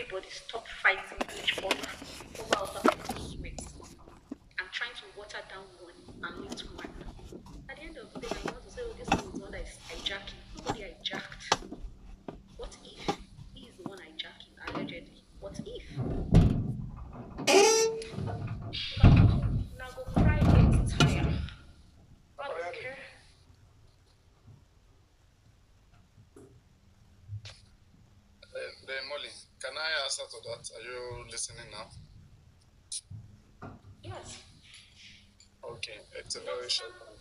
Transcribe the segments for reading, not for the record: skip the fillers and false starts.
everybody stop fighting each other over other people's sweat and trying to water down one and lift one. At the end of the day, I want to say, oh, this one is the one that is hijacking. Nobody hijacked. What if he is the one hijacking, allegedly? What if? Now go cry, get tired. God don't care. Then Molly, can I answer to that? Are you listening now? Yes. Okay, it's a No, very short stamp,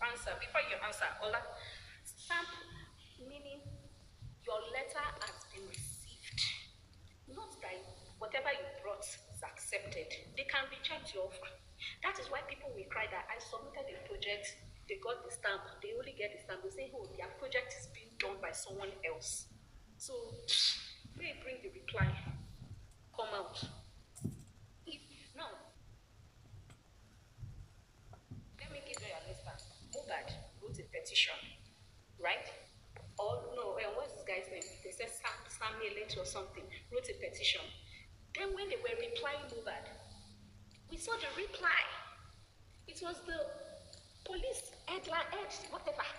answer. sorry, before you answer, Ola, stamp meaning your letter has been received. Not that whatever you brought is accepted. They can reject your offer. That is why people will cry that I submitted a project, they got the stamp, they only get the stamp. They say, oh, their project is being done by someone else. So, they bring the reply, come out. If now, let me give you an instance. Mubad wrote a petition, right? Or no, what's this guy's name? They said Samuel or something, wrote a petition. Then when they were replying Mubad, we saw the reply. It was the police headline, whatever.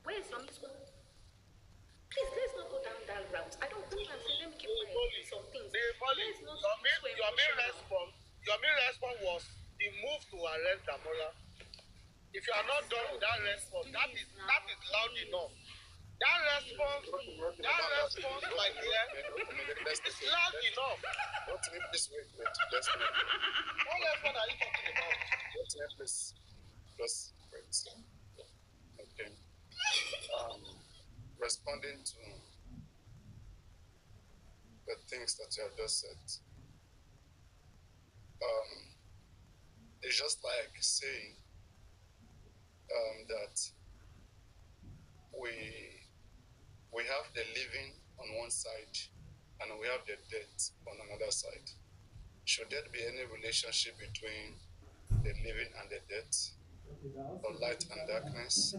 Where is your miss? Please, let's not go down that route. I don't think I'm saying let me keep quiet some things. Let's not be so emotional. Your main response was the move to arrest Damola. If you are not done with that response, that is loud enough. That response, my dear, it's loud enough. Wait, let's move. What response are you talking about? Please. Just wait. Okay. Responding to the things that you have just said. It's just like saying that we have the living on one side and we have the dead on another side. Should there be any relationship between the living and the dead, or light and darkness?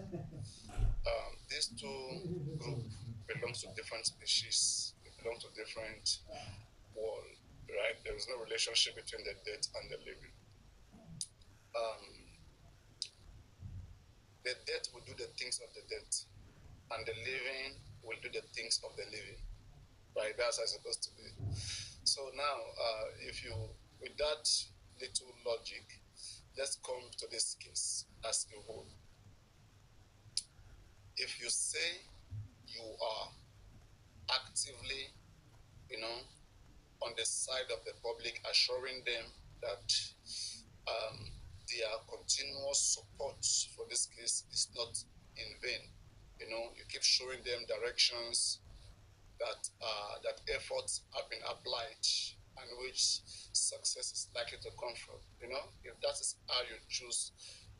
These two groups belong to different species. They belong to different world, right? There is no relationship between the dead and the living. The dead will do the things of the dead, and the living will do the things of the living. Right? That's how it's supposed to be. So now, if you, with that little logic, let's come to this case as a whole. If you say you are actively, on the side of the public, assuring them that their continuous support for this case is not in vain. You keep showing them directions that efforts have been applied and which success is likely to come from. If that is how you choose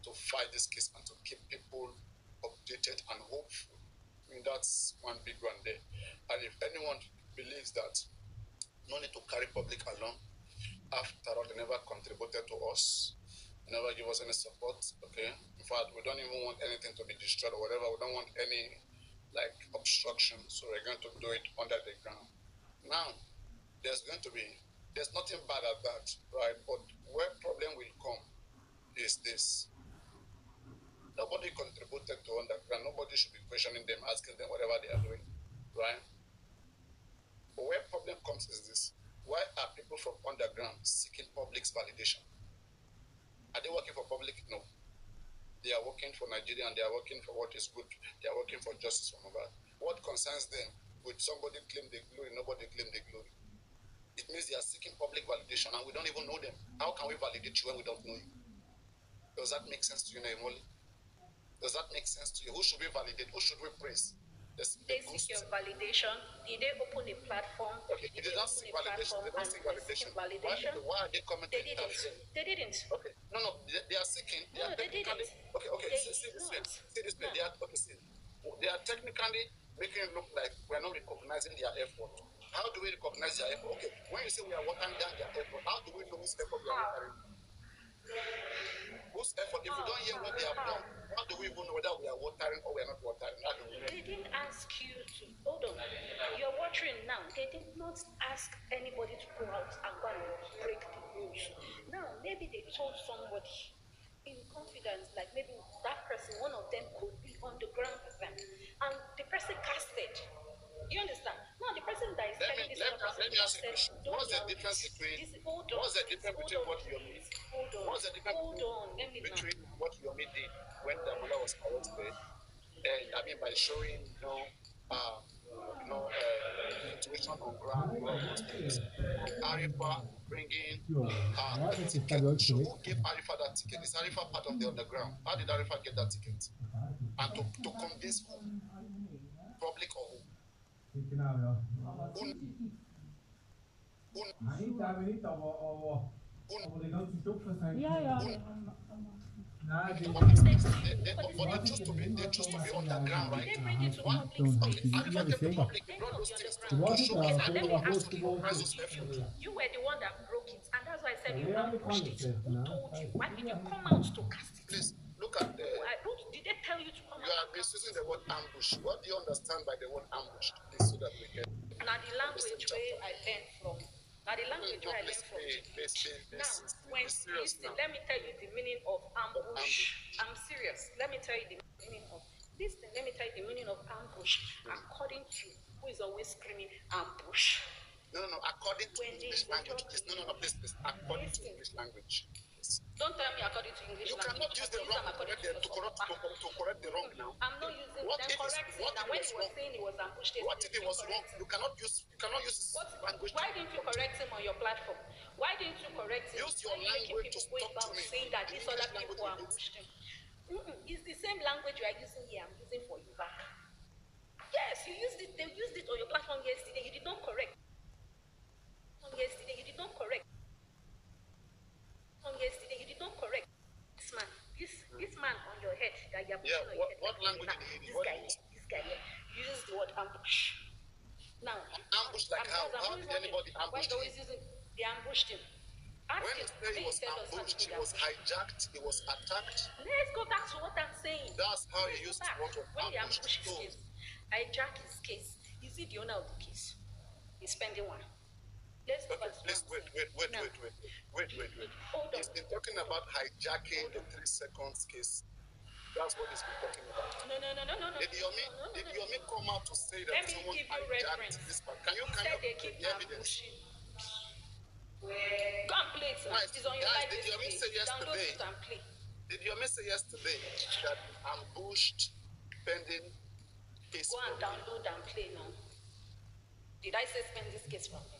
to fight this case and to keep people updated and hopeful, that's one big one there. And if anyone believes that no need to carry public along, after all, they never contributed to us, never give us any support, okay? In fact, we don't even want anything to be destroyed or whatever. We don't want any, obstruction, so we're going to do it under the ground. Now, there's nothing bad at that, right? But where problem will come is this. Nobody contributed to underground. Nobody should be questioning them, asking them whatever they are doing, right? But where problem comes is this. Why are people from underground seeking public's validation? Are they working for public? No. They are working for Nigeria and they are working for what is good. They are working for justice from above. What concerns them? Would somebody claim the glory? Nobody claim the glory. It means they are seeking public validation and we don't even know them. How can we validate you when we don't know you? Does that make sense to you, Naimoli? Does that make sense to you? Who should we validate? Who should we praise? They seek your validation. Did they open a platform? Okay, they don't seek validation. They don't seek validation. Why are they commenting? They didn't. Okay, no, they are seeking. They are technically. Okay. See this way. No. They are technically making it look like we are not recognizing their effort. How do we recognize their effort? Okay, when you say we are watering down their effort, how do we know whose effort we are watering? Whose effort? If we don't hear what they have done, how do we even know whether we are watering or we are not watering? They didn't ask you to hold on. You're watering now. They did not ask anybody to go out and go and break the rules. Now, maybe they told somebody in confidence, like maybe that person, one of them could be on the ground with them, and the person casted. You understand? Now the person that is telling this other person let me ask you a question. What's the difference between what's the difference between what Yomi what's the difference between what Yomi did when the mother was arrested, and I mean by showing situation on ground, all of those things, and Arifa bringing the ticket. So who gave Arifa that ticket? Is Arifa part of the underground? How did Arifa get that ticket? And to convince who? Public or who? But they choose to be underground, right? They bring it to public space. Arifa came to public, they brought those things to show us. Let me ask you, you were the one that broke it, and that's why I said you ambushed it. Who told you? Why did you come out to cast it? Please look at the. Did they tell you to come You out? are misusing the word ambush. What do you understand by the word ambush? Please, so that we can. Now the language where I learned from. Now the language where I learned from. Now, let me tell you the meaning of ambush. I'm serious. Let me tell you the meaning of this thing. Let me tell you the meaning of ambush according to who is always screaming ambush. No. According to English language, please. No, please. According to English language. Don't tell me according to English language. You cannot use the wrong to correct the wrong now. I'm not using what if correct it. Now when he was saying he was ambushed, what if it was wrong? You cannot use language. Why didn't you correct him on your platform? Why didn't you correct him? Use your language to talk to me. Saying that these other people ambushed him. It's the same language you are using here. I'm using for you back. Yes, you used it. They used it on your platform yesterday. You did not correct. Yesterday you did not correct. Yesterday you did not correct. This man on your head that you are putting on your head. What language did he use? This guy here uses the word ambush. Now ambush like how? How did anybody ambush him? Always using they ambushed him. When he said he was ambushed, he was hijacked, he was attacked. Let's go back to what I'm saying. That's how he used the word of ambush. Hijack his case. Is he the owner of the case? He's spending one. Let's go back to please wait. He's been talking about hijacking the 3 seconds case. That's what he's been talking about. No. Did Yomi come out to say that someone hijacked this part? Can you keep evidence? Go and play it now. It's on your live. Did Yomi say yesterday? Did Yomi say yesterday that ambushed pending case? Go and download and play now. Did I say spend this case from him?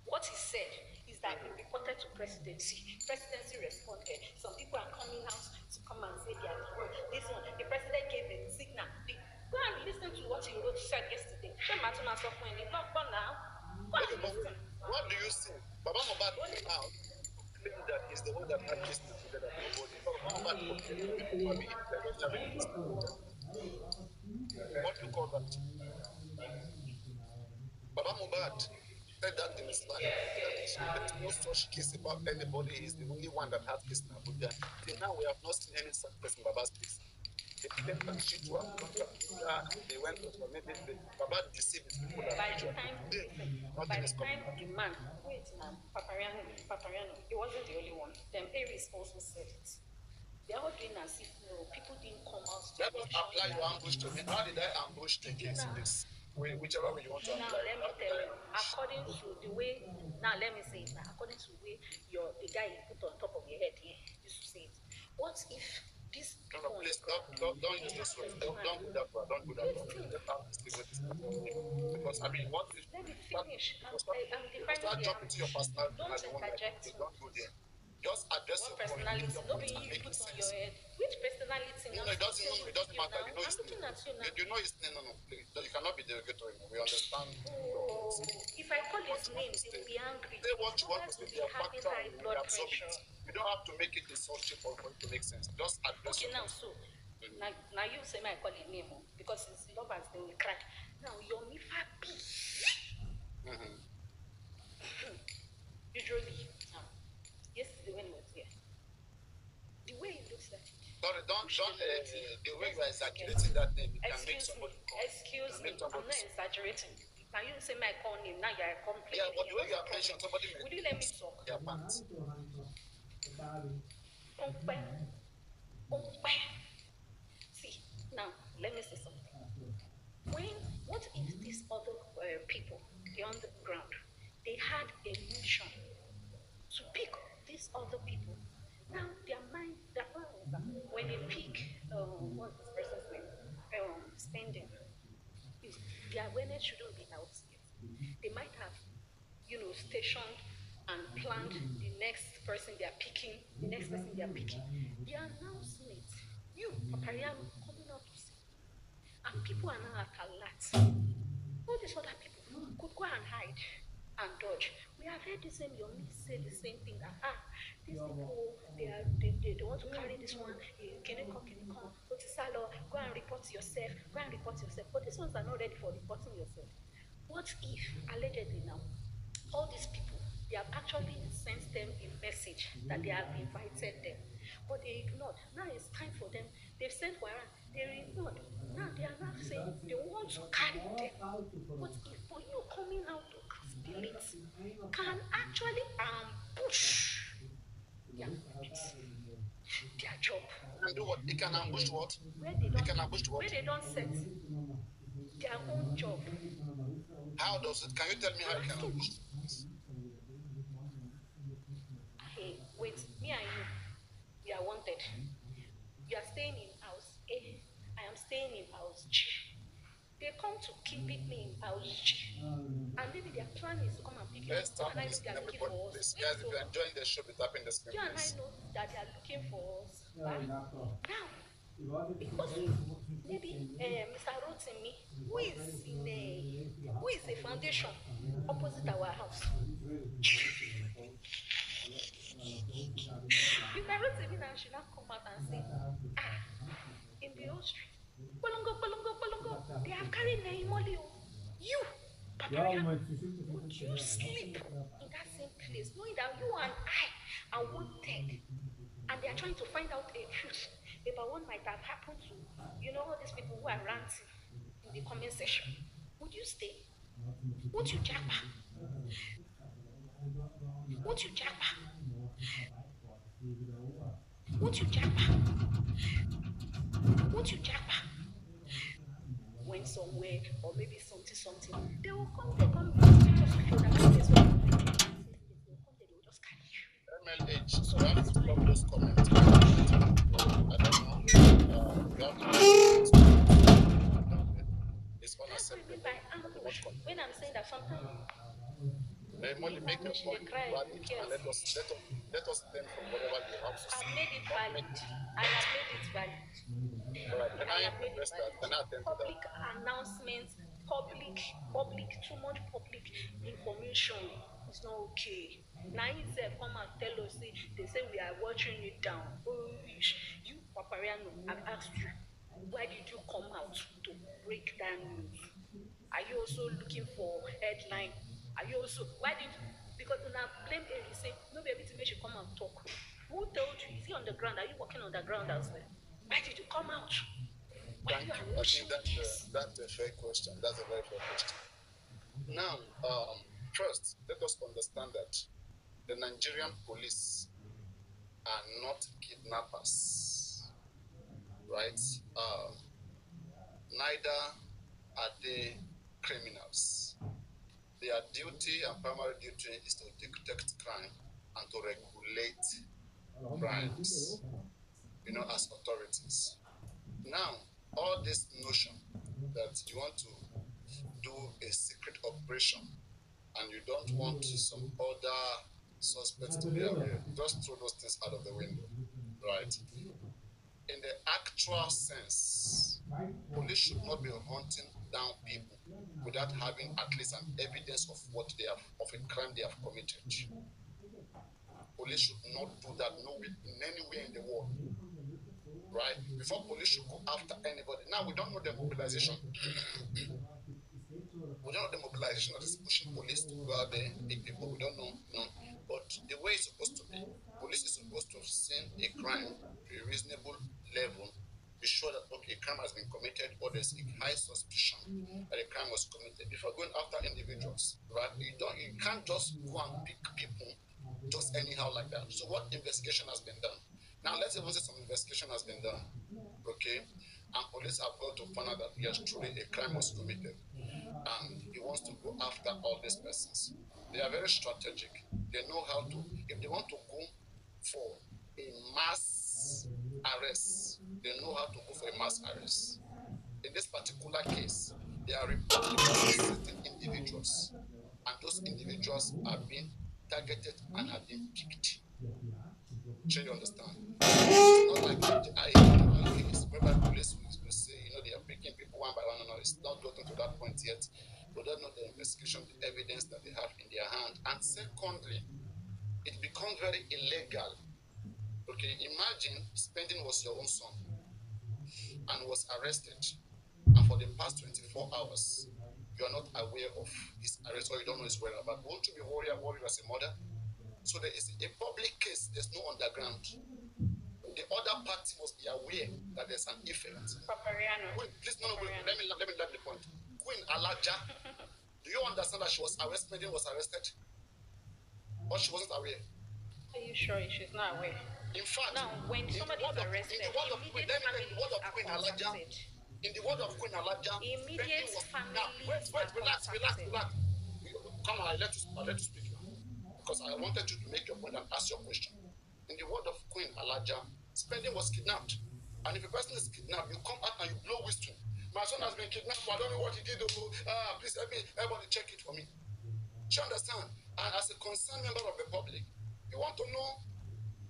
What he said is that he reported to presidency. Presidency responded. Some people are coming out to come and say they are the one. This one, the president gave the signal. Go and listen to what he said yesterday. Now. Go and listen. What do you see? Baba Mohbad came out to claim that he's the one that had this together with nobody. Baba Mohbad what do you call that? Baba Mohbad said that in his life. There's no such case about anybody. He's the only one that has this in Abuja. Till now, we have not seen any such person in Baba's case. They claimed that she was they went to maybe Baba deceived his people. By the time the man, Papariano, he wasn't the only one. Then Aries also said it. They are all doing as if people didn't come out. Let us apply your ambush to me. How did I ambush the case in this? Whichever way you want to apply. Now let me tell you, according to the way. Now let me say it. According to the way the guy you put on top of your head here used to say it. What if this? No, please don't use this word. Don't go that far. Don't go that far. Because I mean, what if? Let me finish. I'm start jumping to your personality. Don't go there. Just address your personality. Nobody you put on your head. Which personality? No, it doesn't matter. You know his name. You know his name. No, please. You cannot be derogatory. We understand. If I call his name, they will be angry. Say what you want to be a factor. You don't have to make it insulting for it to make sense. Just address it. Okay, now, so, now you say my call his name, because his lovers, they will cry. Now, you're me happy. Usually, yesterday when he was here, the way he looks like it. Sorry, don't the way you are exaggerating that name, you can make somebody come. Excuse me, I'm not exaggerating. Now you say my call name, now you're complaining. Yeah, but the way you are mentioned, somebody may. Will you let me talk? Yeah, pants. See, now let me say something. What if these other people, the underground, they had a mission to pick these other people? Now their mind, when they pick, what's this person's name? Spending, their awareness shouldn't be out yet. They might have, stationed and planned the next person they are picking, the next person they are picking. The announcement, you, Papariano, coming out to say, and people are now at alert. All these other people could go and hide and dodge. We have heard the same, your niece say the same thing that, these people, they want to carry this one, can you come, go to Salo, go and report yourself, But these ones are not ready for reporting yourself. What if, allegedly now, all these people, they have actually sent them a message that they have invited them, but they ignored. Now it's time for them. They've sent warrant, they ignored. Now they are not saying they want to carry them. But if for you coming out to steal it, can actually ambush their job. And do what? It can ambush what? Where they It don't, can ambush what? where they don't set their own job. How does it? Can you tell me how it can ambush? Hey, wait, me and you, we are wanted. You are staying in house A, I am staying in house G. They come to keep me in house G, and maybe their plan is to come and pick you. Let's tap And I know this. they are looking Everybody, for us. please, guys, if you're enjoying the show, be tapping the screen. You and I Please. know that they are looking for us. Now, because maybe Mr. Rotimi, who is a foundation opposite our house. Mr. Rotimi now should not come out and say, in the old street, Bolongo, they have carried Naimoli. You, Papariano, would you sleep in that same place, knowing that you and I are wanted, and they are trying to find out a truth about what might have happened to, all these people who are ranting in the comment section? Would you stay? Won't you jack back? Won't you jack back? Won't you jack back? Won't you jack back? Went somewhere, or maybe something, they will come, just feel that place where they will just carry you. MLH, so you have to stop those comments. I don't know. You have to it's unacceptable. When I'm saying that sometimes Molly, make a point about it and let us learn from whatever you have to say. I've made it valid. I have made it valid. Alright, can I address that? Can I attend to that? Public announcements, too much public information is not okay. Now himself come and tell us, they say we are watching it down. Oh, you, Papariano, I've asked you, why did you come out to break that news? Are you also looking for headline? Are you also, because now blame Eri say, no baby to make you come and talk. Who told you? Is he on the ground? Are you walking on the ground as well? Why did you come out? Thank you. I think that's a fair question. That's a very fair question. Now, first, let us understand that the Nigerian police are not kidnappers, right? Neither are they criminals. Their duty and primary duty is to detect crime and to regulate crimes, as authorities. Now, all this notion that you want to do a secret operation and you don't want some other suspects to be aware, just throw those things out of the window, right? In the actual sense, police should not be hunting down people without having at least an evidence of of a crime they have committed. Police should not do that anywhere in the world, right? Before police should go after anybody. Now we don't know the mobilization. We don't know the mobilization that is pushing police to go out there, big people. We don't know, But the way it's supposed to be, police is supposed to send a crime to a reasonable level be sure that okay, a crime has been committed or there's a high suspicion that a crime was committed before going after individuals, right? You can't just go and pick people just anyhow like that. So what investigation has been done? Now let's even say some investigation has been done, okay, and police have got to find out that yes, truly a crime was committed, and he wants to go after all these persons. They are very strategic. They know how to, if they want to go for a mass arrest, they know how to go for a mass arrest. In this particular case, they are reporting certain individuals, and those individuals are being targeted and are being picked. Sure, you understand? It's not like the I case whereby police will say, they are picking people one by one. No, it's not gotten to that point yet. They don't know the investigation, the evidence that they have in their hand. And secondly, it becomes very illegal. Okay, imagine spending was your own son and was arrested, and for the past 24 hours, you are not aware of his arrest or you don't know his whereabouts. Won't you be worried as a mother? So there is a public case, there's no underground. The other party must be aware that there's an effect. Papariano. Queen, please, no, let me let the point. Queen Alaja, do you understand that she was arrested, was arrested? Or she wasn't aware? Are you sure she's not aware? In fact, now, when somebody is arrested, in the word of Queen, Alaja, in the word of Queen Alaja, immediate families relax. Come on, let you speak now. Because I wanted you to make your point and ask your question. In the word of Queen Alaja, spending was kidnapped. And if a person is kidnapped, you come out and you blow whistle. My son has been kidnapped, I don't know what he did. Please help me, everybody check it for me. Do you understand? And as a concerned member of the public, you want to know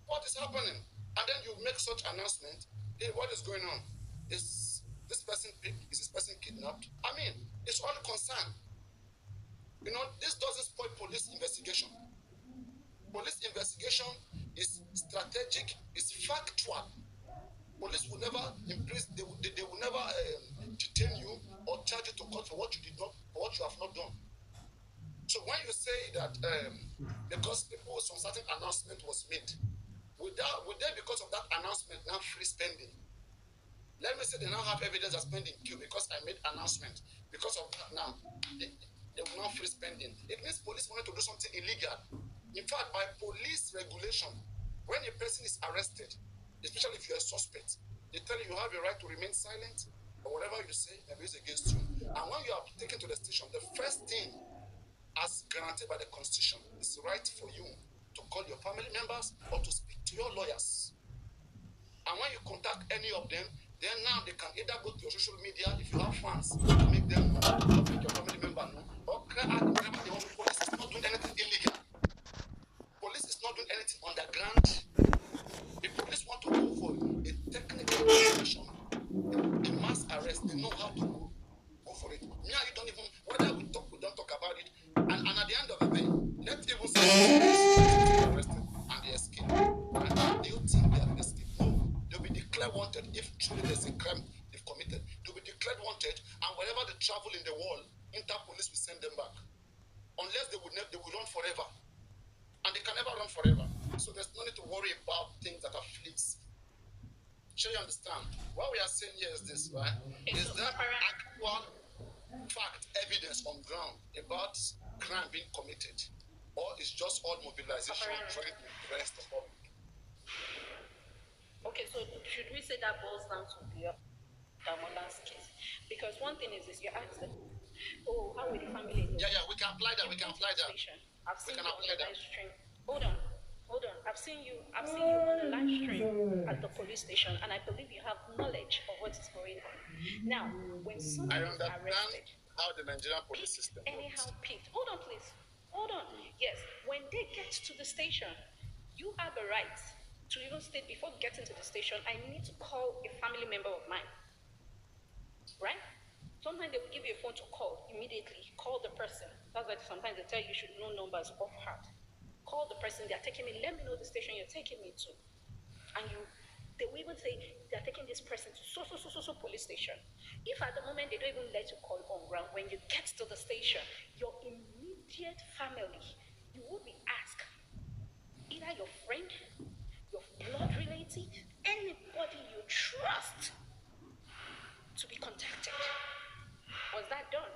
what is happening. And then you make such announcement, hey, what is going on? Is this person picked? Is this person kidnapped? I mean, it's all concern. This doesn't spoil police investigation. Police investigation is strategic, is factual. Police will never increase, they will never detain you or charge you to court for what you did not, for what you have not done. So when you say that because some certain announcement was made, would they because of that announcement now free spending? Let me say they now have evidence of spending queue because I made announcement. Because of that now, they will not free spending. It means police wanted to do something illegal. In fact, by police regulation, when a person is arrested, especially if you're a suspect, they tell you have a right to remain silent, or whatever you say may be used against you. And when you are taken to the station, the first thing, as guaranteed by the Constitution, is the right for you to call your family members or to speak to your lawyers. And when you contact any of them, then now they can either go to your social media if you have fans to make them know, or make your family member know, or cry out whatever they want. Police is not doing anything illegal. Police is not doing anything underground. The police want to go for a technical investigation, a mass arrest. They know how to go for it. Me and you don't even, whether we don't talk about it. And at the end of the day, let's even say arrested and they escape. And do you think they have escaped? No. They'll be declared wanted if truly there's a crime they've committed. They'll be declared wanted, and wherever they travel in the world, Interpolice will send them back. Unless they will run forever. And they can never run forever. So there's no need to worry about things that are fleets. Sure you understand? What we are saying here is this, right? Is there actual fact, evidence on ground about crime being committed? Or it's just all mobilization trying to impress the public? Okay, so should we say that boils down to the Damola's case? Because one thing is this, you ask them, oh, how will the family know? Yeah, we can apply that. We can apply that. I've seen you on the live stream. Hold on. I've seen you on the live stream at the police station, and I believe you have knowledge of what is going on. Now, when someone is arrested, how the Nigerian police system anyhow picked. Hold on, please. Hold on. Yes, when they get to the station, you have a right to even state before getting to the station, I need to call a family member of mine. Right? Sometimes they will give you a phone to call immediately. Call the person. That's why sometimes they tell you should know numbers off heart. Call the person, they're taking me, let me know the station you're taking me to. And they will even say they're taking this person to so police station. If at the moment they don't even let you call on ground, when you get to the station, your immediate family, you will be asked, either your friend, your blood relative, anybody you trust Was that done?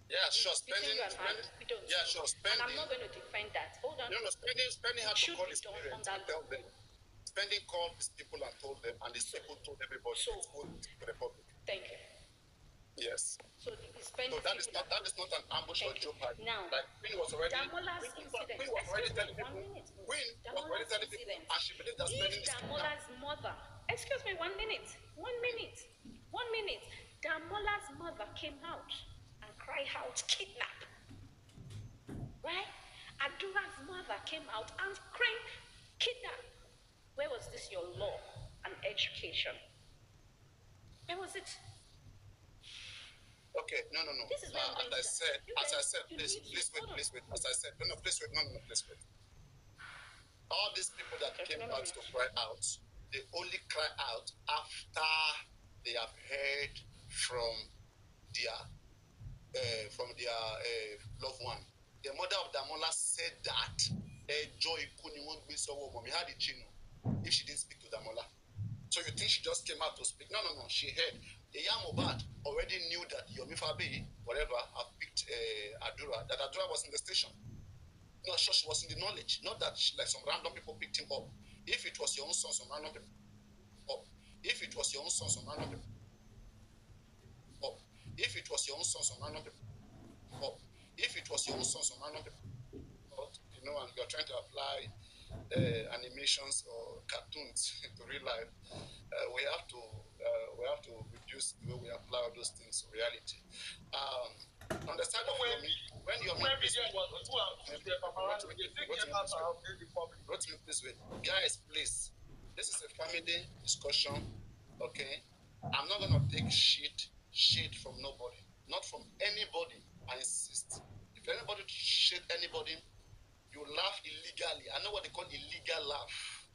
Yeah, sure. Between you and her, we don't. Yeah, sure. And I'm not going to defend that. Hold on. No, spending had to Should call be his done parents under and tell them. Spending called these people and told them, and these people told everybody So- it's good to the public. Thank you. Yes. So So that is not an ambush or Thank you. joke. Like Now, Queen was already Damola's Queen incident. was already telling One people. minute. Queen was already Damola's telling people, incident. and she believed that spending If is Damola's mother, excuse me, 1 minute, 1 minute, 1 minute, Damola's mother came out and cried out, kidnap. Right? Adura's mother came out and cried, kidnap. Where was this your law and education? Where was it? Okay, no. This is where I'm going as I said, please wait. As I said, please wait. Please wait. All these people that came out to cry out, they only cry out after they have heard from their loved one. The mother of Damola said that Joy Kuni won't be so warm. How did she know if she didn't speak to Damola? So you think she just came out to speak? No. She heard. Yamobad already knew that Yomi Fabi, whatever, have picked Adura, that Adura was in the station. No, sure, she was in the knowledge. Not that like some random people picked him up. If it was your own son, some random people up. If it was your own son, some random people up. If it was your own son, some random people up. If it was your own son, some random people up. You know, and you're trying to apply animations or cartoons to real life, we have to reduce the way we apply all those things to reality. On the side of Yomi, when Yomi please wait. Guys, please. This is a family discussion, okay? I'm not gonna take shade from nobody, not from anybody. I insist. If anybody shade anybody, you laugh illegally. I know what they call illegal laugh.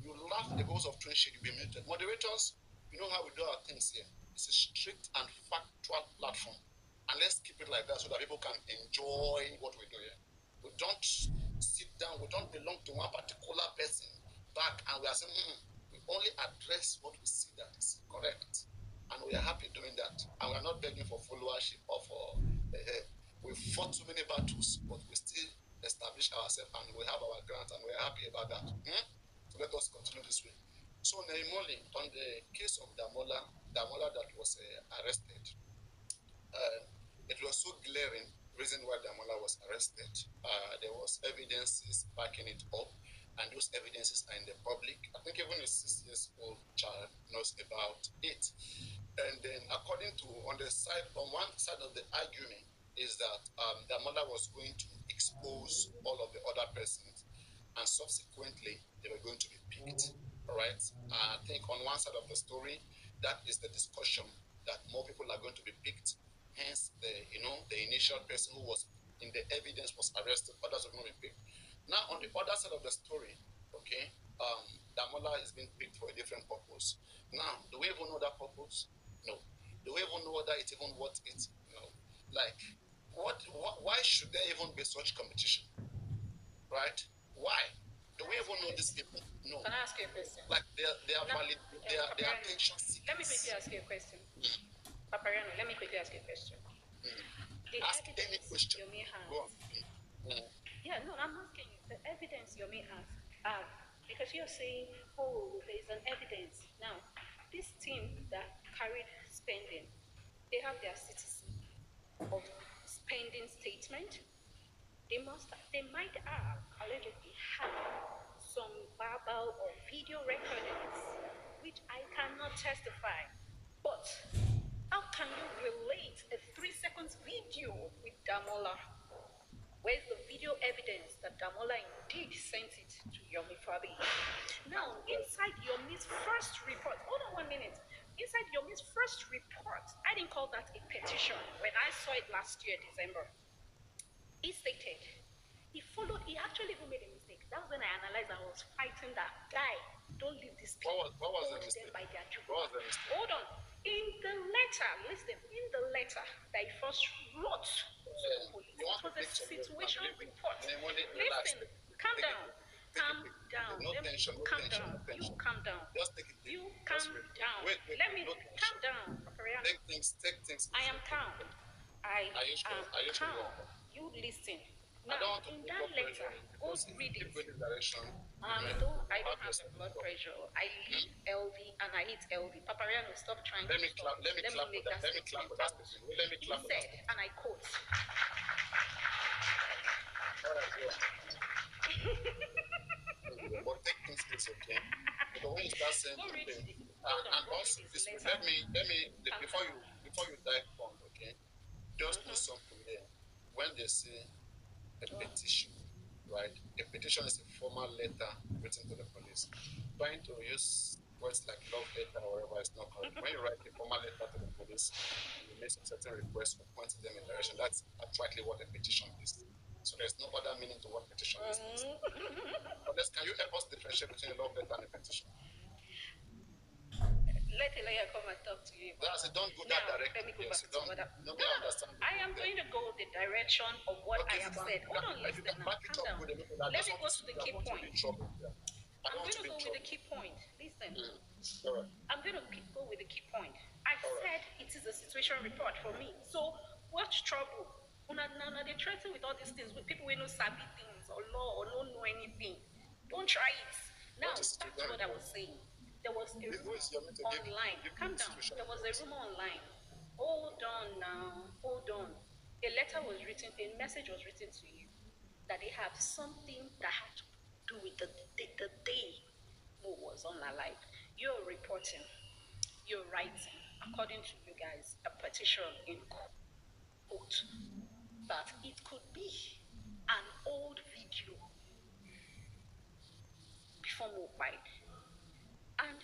You laugh because of train shade, you'll be muted. Moderators, you know how we do our things here. It's a strict and factual platform. And let's keep it like that so that people can enjoy what we do here. We don't sit down, we don't belong to one particular person back and we are saying, we only address what we see that is correct. And we are happy doing that. And we are not begging for followership or for we fought too many battles, but we still establish ourselves and we have our grant and we are happy about that. So let us continue this way. So Naimoli, on the case of Damola that was arrested, it was so glaring reason why Damola was arrested. There was evidences backing it up, and those evidences are in the public. I think even a 6 years old child knows about it. And then according to on one side of the argument is that Damola was going to expose all of the other persons, and subsequently they were going to be picked. All right. I think on one side of the story, that is the discussion that more people are going to be picked. Hence, the initial person who was in the evidence was arrested. Others are going to be picked. Now, on the other side of the story, okay, Damola is being picked for a different purpose. Now, do we even know that purpose? No. Do we even know whether it's even worth it? No. Like, why should there even be such competition? Right? Why? Do we even know these people? No. Can I ask you a question? Like they are valid. They are attention seekers. Let me quickly ask you a question. Papariano, let me quickly ask you a question. Ask any question. Yomi has. Go on. Yeah, no, I'm asking you. The evidence Yomi has. Because you're saying, oh, there is an evidence. Now, this team that carried spending, they have their citizen of spending statement. They might have allegedly had some verbal or video recordings, which I cannot testify. But how can you relate a 3 seconds video with Damola? Where's the video evidence that Damola indeed sent it to Yomi Fabi? Now, inside Yomi's first report, hold on 1 minute. Inside Yomi's first report, I didn't call that a petition. When I saw it last year, December, he stated, he actually even made a mistake. That was when I analyzed, I was fighting that guy. Don't leave this people. What was the mistake? By their What was the mistake? Hold on. In the letter, listen, in the letter that he first wrote to the police, it was a situation report. Listen, calm down. Calm down. No tension, no calm tension, down. no tension. You calm down. Just take it. You calm down. Wait, Let me no calm down. Papariano. Take things. I am calm. Are you sure? Are you sure? You listen. I Now, don't want to in put that up pressure letter, go because if read you it. keep going this direction, I don't have a blood pressure. I live healthy and I eat healthy. Papariano, stop trying let to me stop. clap. Let me clap for that. Let me clap for that statement. Let me He clap for that said, statement. and I quote, All right, go on. But take things easy, okay? Because when you start saying go read something, it. Hold on, and go also read his this, letter. let me before you dive on, okay? Just know something there. When they say a petition, right? A petition is a formal letter written to the police. Trying to use words like love letter or whatever is not correct. When you write a formal letter to the police, you make some certain requests or pointing them in direction. That's actually what a petition is. So there's no other meaning to what petition is. Unless, can you help us differentiate between a love letter and a petition? Let a lawyer come and talk to you. That's it. Don't go Now, that direction. let me go Yes, back to what no, me understand. I am going to go the direction of what Okay, I have said. Hold on, if you listen can now. back it Calm up down. good, I Let just me want go to to the I key want to be point. in trouble. Yeah. I I'm don't want going to to be in go with the trouble. key point. Listen. All right. I'm going to go with the key point. I said it is a situation report for me. So, what's trouble? Una they threaten with all these things with people who know sabi things or law or don't know anything. Don't try it. Now, back to what I was saying. There was a rumor online. Calm down. There was a rumor online. Hold on now. Hold on. A letter was written, a message was written to you that they have something that had to do with the day Mo was unalive. You're reporting, you're writing, according to you guys, a petition in quote that it could be an old video before Mo died. And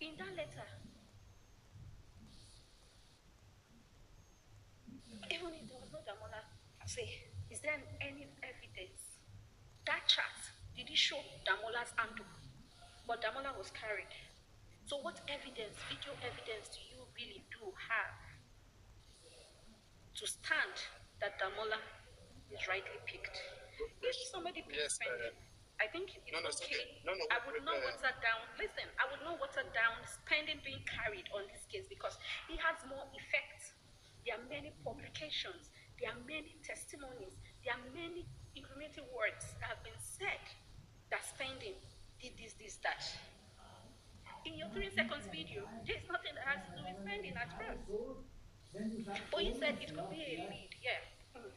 in that letter, even if there was no Damola, I say, is there any evidence? That chat, did it show Damola's handle? But Damola was carried. So what evidence, video evidence do you really do have to stand that Damola is rightly picked? If somebody picks spending, I think it's okay. I would not water down. Listen, I would not water down spending being carried on this case because it has more effect. There are many publications. There are many testimonies. There are many incriminating words that have been said that spending did this, that. In your 3 seconds video, there's nothing that has to do with spending at first. But you said it could be a lead, yeah.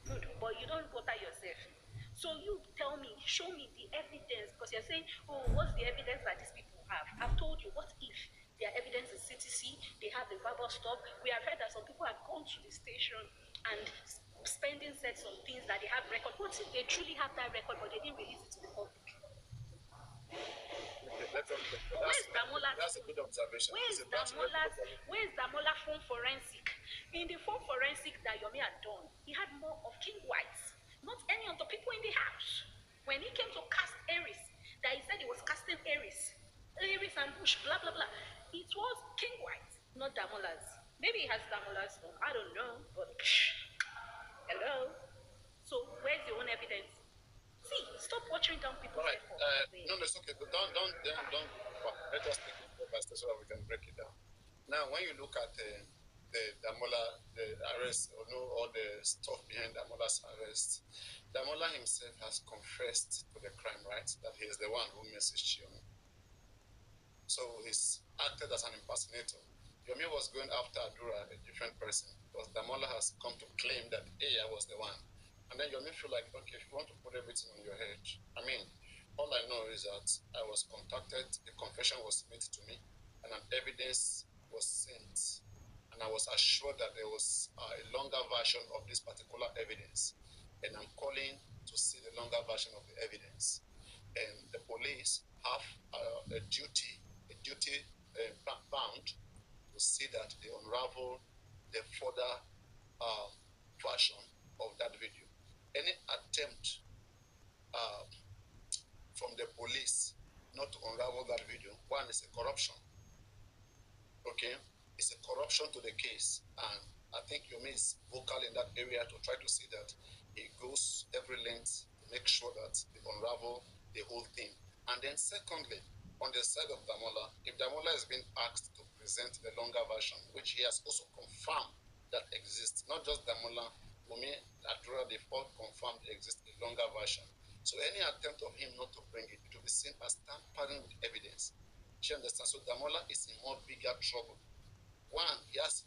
Good. But you don't water yourself. So you tell me, show me the evidence, because you're saying, oh, what's the evidence that these people have? I've told you, what if their evidence is CTC, they have the verbal stuff. We have heard that some people have gone to the station and spending said some things that they have record. What if they truly have that record, but they didn't release it to the public? That's a good observation. Where's Damola phone forensic? In the phone forensic that Yomi had done, he had more of King White, not any of the people in the house. When he came to cast Aries, that he said he was casting Aries and Bush, blah blah blah. It was King White, not Damola's. Maybe he has Damola's phone. I don't know, but hello. So where's your own evidence? See, stop watching down people's effort. No, it's okay. Don't. Let us take it step by step so that we can break it down. Now, when you look at the Damola, the arrest, or know all the stuff behind Damola's arrest, Damola himself has confessed to the crime, right? That he is the one who messaged Yomi. So he's acted as an impersonator. Yomi was going after Adura, a different person, because Damola has come to claim that, hey, I was the one. And then Yomi feel like, okay, if you want to put everything on your head, I mean, all I know is that I was contacted, a confession was made to me, and an evidence was sent. And I was assured that there was a longer version of this particular evidence. And I'm calling to see the longer version of the evidence. And the police have a duty bound to see that they unravel the further version of that video. Any attempt from the police not to unravel that video, one is a corruption. Okay, it's a corruption to the case, and I think Yomi is vocal in that area to try to see that he goes every length to make sure that they unravel the whole thing. And then secondly, on the side of Damola, if Damola is being asked to present the longer version, which he has also confirmed that exists. Not just Damola, Wumi, Adura, they've all confirmed there exists a longer version. So any attempt of him not to bring it, it will be seen as tampering with evidence. Do you understand? So Damola is in more bigger trouble. One, he has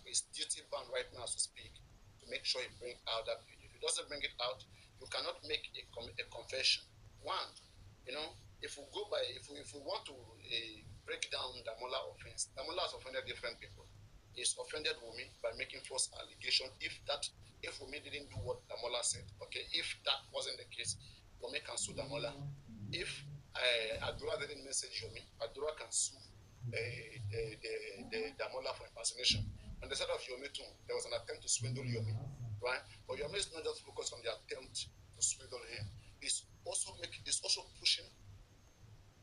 his duty bound right now to speak to make sure he brings out that video. If he doesn't bring it out, you cannot make a confession. One, you know, if we go by, if we want to break down Damola offense, Damola has offended different people. He's offended Wumi by making false allegation. If Wumi didn't do what Damola said, okay, if that wasn't the case, Wumi can sue Damola. If Adura didn't message Wumi, Adura can sue the Damola for impersonation. On the side of Yomi too, there was an attempt to swindle Yomi, right? But Yomi is not just focused on the attempt to swindle him. He's also pushing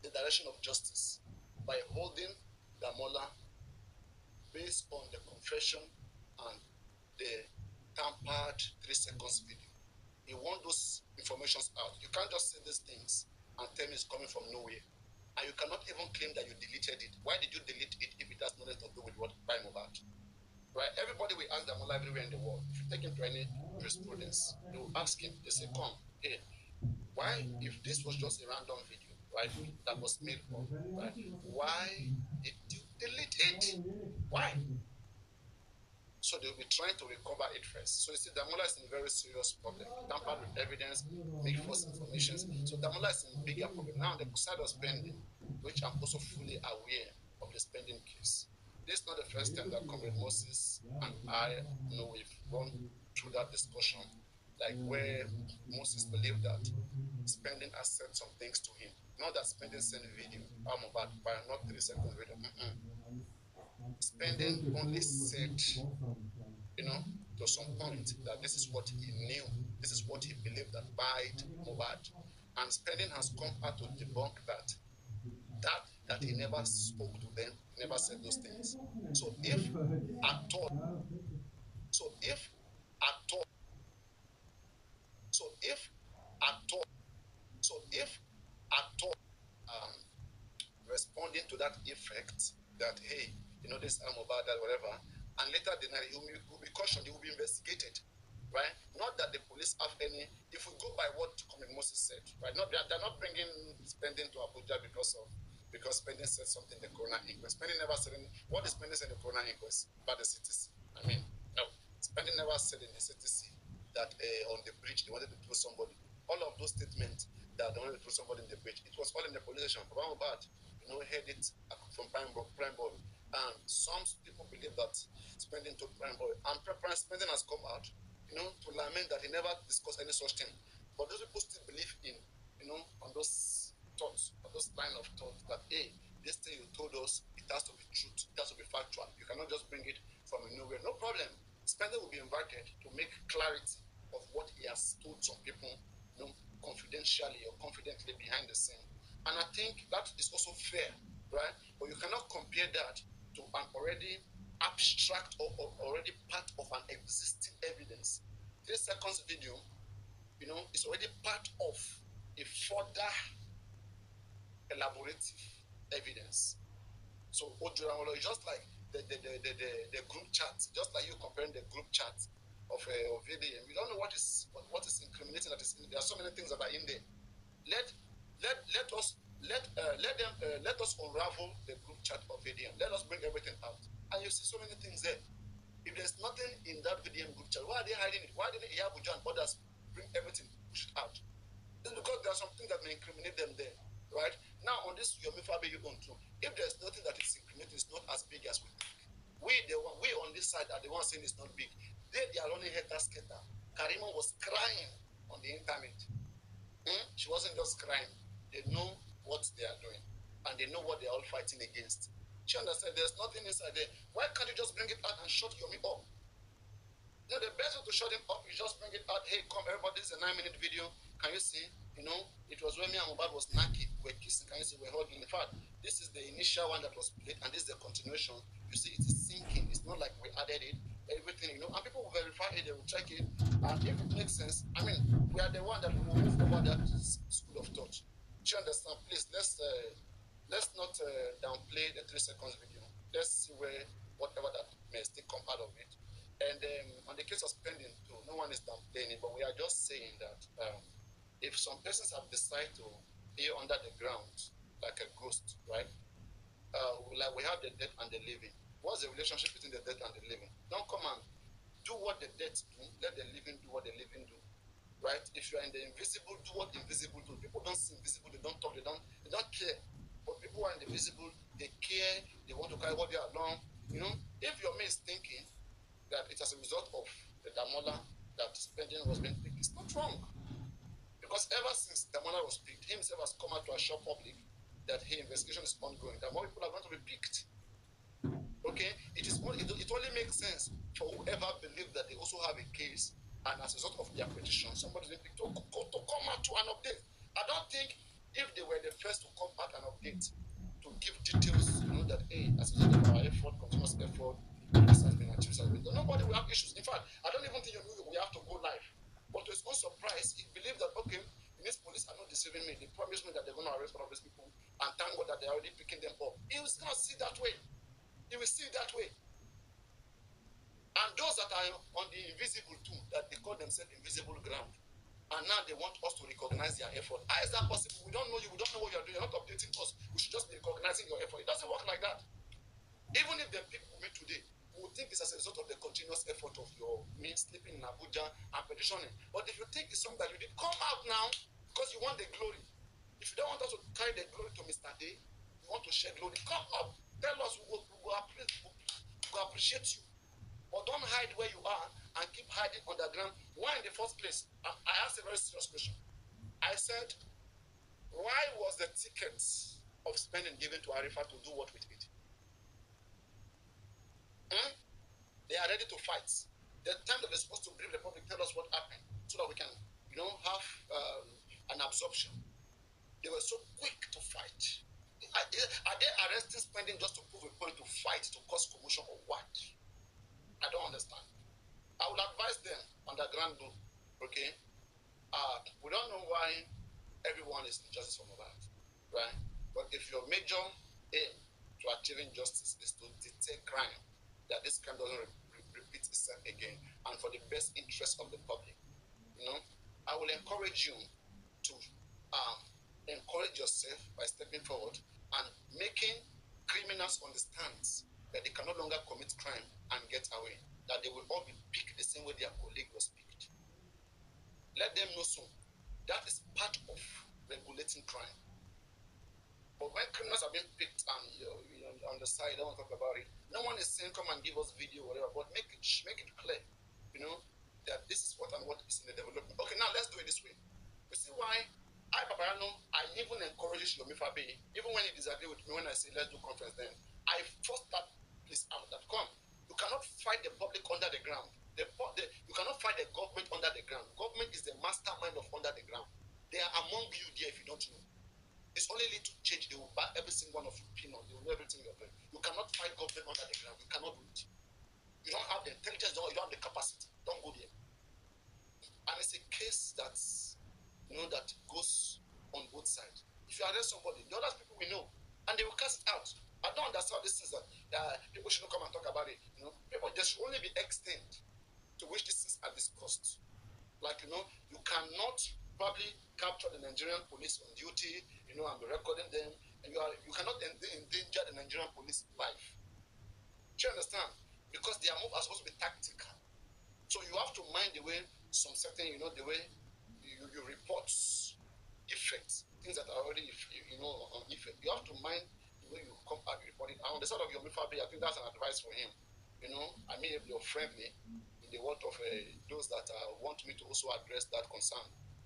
the direction of justice by holding Damola based on the confession and the tampered 3 seconds video. He wants those informations out. You can't just say these things and tell me it's coming from nowhere. And you cannot even claim that you deleted it. Why did you delete it if it has nothing to do with what crime about? Right? Everybody will ask Damola everywhere in the world. If you take him to any jurisprudence, they will ask him, they say, come, hey, why, if this was just a random video, right, that was made for, right, why did you delete it? Why? So they'll be trying to recover it first. So you see, Damola is in a very serious problem. Tampered with evidence, make false information. So Damola is in a bigger problem. Now, the side of spending, which I'm also fully aware of the spending case. This is not the first time that Comrade Moses and I know we've gone through that discussion, like where Moses believed that spending has said some things to him. Not that spending sent video, I'm about by not 3 seconds video. Spending only said, you know, to some point that this is what he knew, this is what he believed that bite Mohbad. And spending has come out to debunk that he never spoke to them, never said those things. So if at all, so if at all, so if at all, so if at all, responding to that effect that, hey, you know, this Mohbad, that whatever, and later deny, he will be cautioned, he will be investigated, right? Not that the police have any, if we go by what Comrade Moses said, right? Not, they're not bringing spending to Abuja because spending said something in the corona inquest. Spending never said anything. What is spending said in the corona inquest about the CTC? I mean, no. Spending never said in the CTC that on the bridge they wanted to throw somebody. All of those statements that they wanted to throw somebody in the bridge, it was all in the police station. Bad, you know, heard it from Prime Boy. And some people believe that spending to Prime Boy. And spending has come out, you know, to lament that he never discussed any such thing. But those people still believe in, you know, on those thoughts, on those line of thought that, hey, this thing you told us, it has to be truth, it has to be factual. You cannot just bring it from nowhere. No problem. Spender will be invited to make clarity of what he has told some people, you know, confidentially or confidently behind the scene. And I think that is also fair, right? But you cannot compare that to an already abstract or already part of an existing evidence. 3 seconds video, you know, is already part of a further elaborative evidence. So Ojuramolo is just like the group chat, just like you comparing the group chat of VDM. We don't know what is incriminating that is in there. There are so many things that are in there. Let us unravel the group chat of VDM. Let us bring everything out. And you see so many things there. If there's nothing in that VDM group chat, why are they hiding it? Why didn't Iyabuja and others bring everything, push it out? It's because there are some things that may incriminate them there. Right? Now, on this Yomi Fabiyi own too, if there's nothing that is incriminating, it's not as big as we think. We on this side are the ones saying it's not big. They are only helter-skelter. Karima was crying on the internet. She wasn't just crying. They know what they are doing. And they know what they are all fighting against. She understands there's nothing inside there. Why can't you just bring it out and shut Yomi up? You know, the best way to shut him up is just bring it out. Hey, come, everybody, this is a 9-minute video. Can you see? You know, it was when me and Mohbad was naked. We're kissing. Can you see? We're hugging. In fact, this is the initial one that was played, and this is the continuation. You see, it is sinking. It's not like we added it. Everything, you know, and people will verify it. They will check it, and if it makes sense, I mean, we are the one that will move over that school of thought. Do you understand? Please, let's not downplay the 3 seconds video. let's see where whatever that may still come out of it. And on the case of spending too, no one is complaining, but we are just saying that if some persons have decided to be under the ground like a ghost, right? Like we have the dead and the living. What's the relationship between the dead and the living? Don't come and do what the dead do. Let the living do what the living do, right? If you are in the invisible, do what the invisible do. People don't see invisible. They don't talk. They don't care. But people who are in the visible, they care. They want to carry what they are along. You know, if your mate is thinking that it as a result of the Damola that spending was being picked, it's not wrong. Because ever since Damola was picked, he himself has come out to assure public that hey, investigation is ongoing, that more people are going to be picked. Okay? It only makes sense for whoever believes that they also have a case, and as a result of their petition, somebody will pick to come out to an update. I don't think if they were the first to come out and update, to give details, you know, that hey, as a result of our effort, continuous effort, this has been achieved. Nobody will have issues. In fact, I don't even think we have to go live. But to his own surprise, he believed that okay, these police are not deceiving me. They promised me that they're going to arrest all of these people, and thank God that they're already picking them up. He was going to see that way. He will see it that way. And those that are on the invisible too, that they call themselves invisible ground, and now they want us to recognize their effort. How is that possible? We don't know you. We don't know what you're doing. You're not updating us. We should just be recognizing your effort. It doesn't work like that. Even if the people meet today, we will think it's as a result of the continuous effort of your me sleeping in Abuja and petitioning. But if you think it's something that you did, come out now because you want the glory. If you don't want us to carry the glory to Mr. Day, you want to share glory, come up. Tell us we will appreciate you. But don't hide where you are and keep hiding underground. Why in the first place? I asked a very serious question. I said, why was the ticket of spending given to Arifa to do what with it? They are ready to fight. The time that they're supposed to brief the public, tell us what happened, so that we can, you know, have an absorption. They were so quick to fight. Are they arresting spending just to prove a point, to fight, to cause commotion, or what? I don't understand. I would advise them underground, okay? We don't know why everyone is injustice for that, right? But if your major aim to achieving justice is to deter crime, that this crime doesn't repeat itself again, and for the best interest of the public, you know, I will encourage you to encourage yourself by stepping forward and making criminals understand that they can no longer commit crime and get away, that they will all be picked the same way their colleague was picked. Let them know so. That is part of regulating crime. But when criminals are being picked and you're on the side, don't talk about it. No one is saying come and give us video or whatever, but make it clear, you know, that this is what and what is in the development. Okay, now let's do it this way. You see why Papariano, I even encourage Yomi Fabi, even when he disagrees with me when I say let's do conference, then I force that place out that come. You cannot fight the public under the ground. You cannot fight the government under the ground. Government is the mastermind of under the ground. They are among you there if you don't know. It's only little change. They will buy every single one of your peanut. They will know everything you're doing. You cannot fight government under the ground. You cannot do it. You don't have the intelligence. You don't have the capacity. Don't go there. And it's a case that's, you know, that goes on both sides. If you arrest somebody, the other people will know, and they will cast it out. I don't understand these things that people shouldn't come and talk about it. You know, people, there should only be extent to which these things are discussed. Like, you know, you cannot probably capture the Nigerian police on duty, you know, and be recording them, and you cannot endanger the Nigerian police life. Do you understand? Because their moves are supposed to be tactical. So you have to mind the way some certain, you know, the way you report effects, things that are already, you know, on effect. You have to mind the way you come out reporting. And on the side of your Mifabi, I think that's an advice for him. You know, I mean, if you're friendly, in the word of those that want me to also address that concern.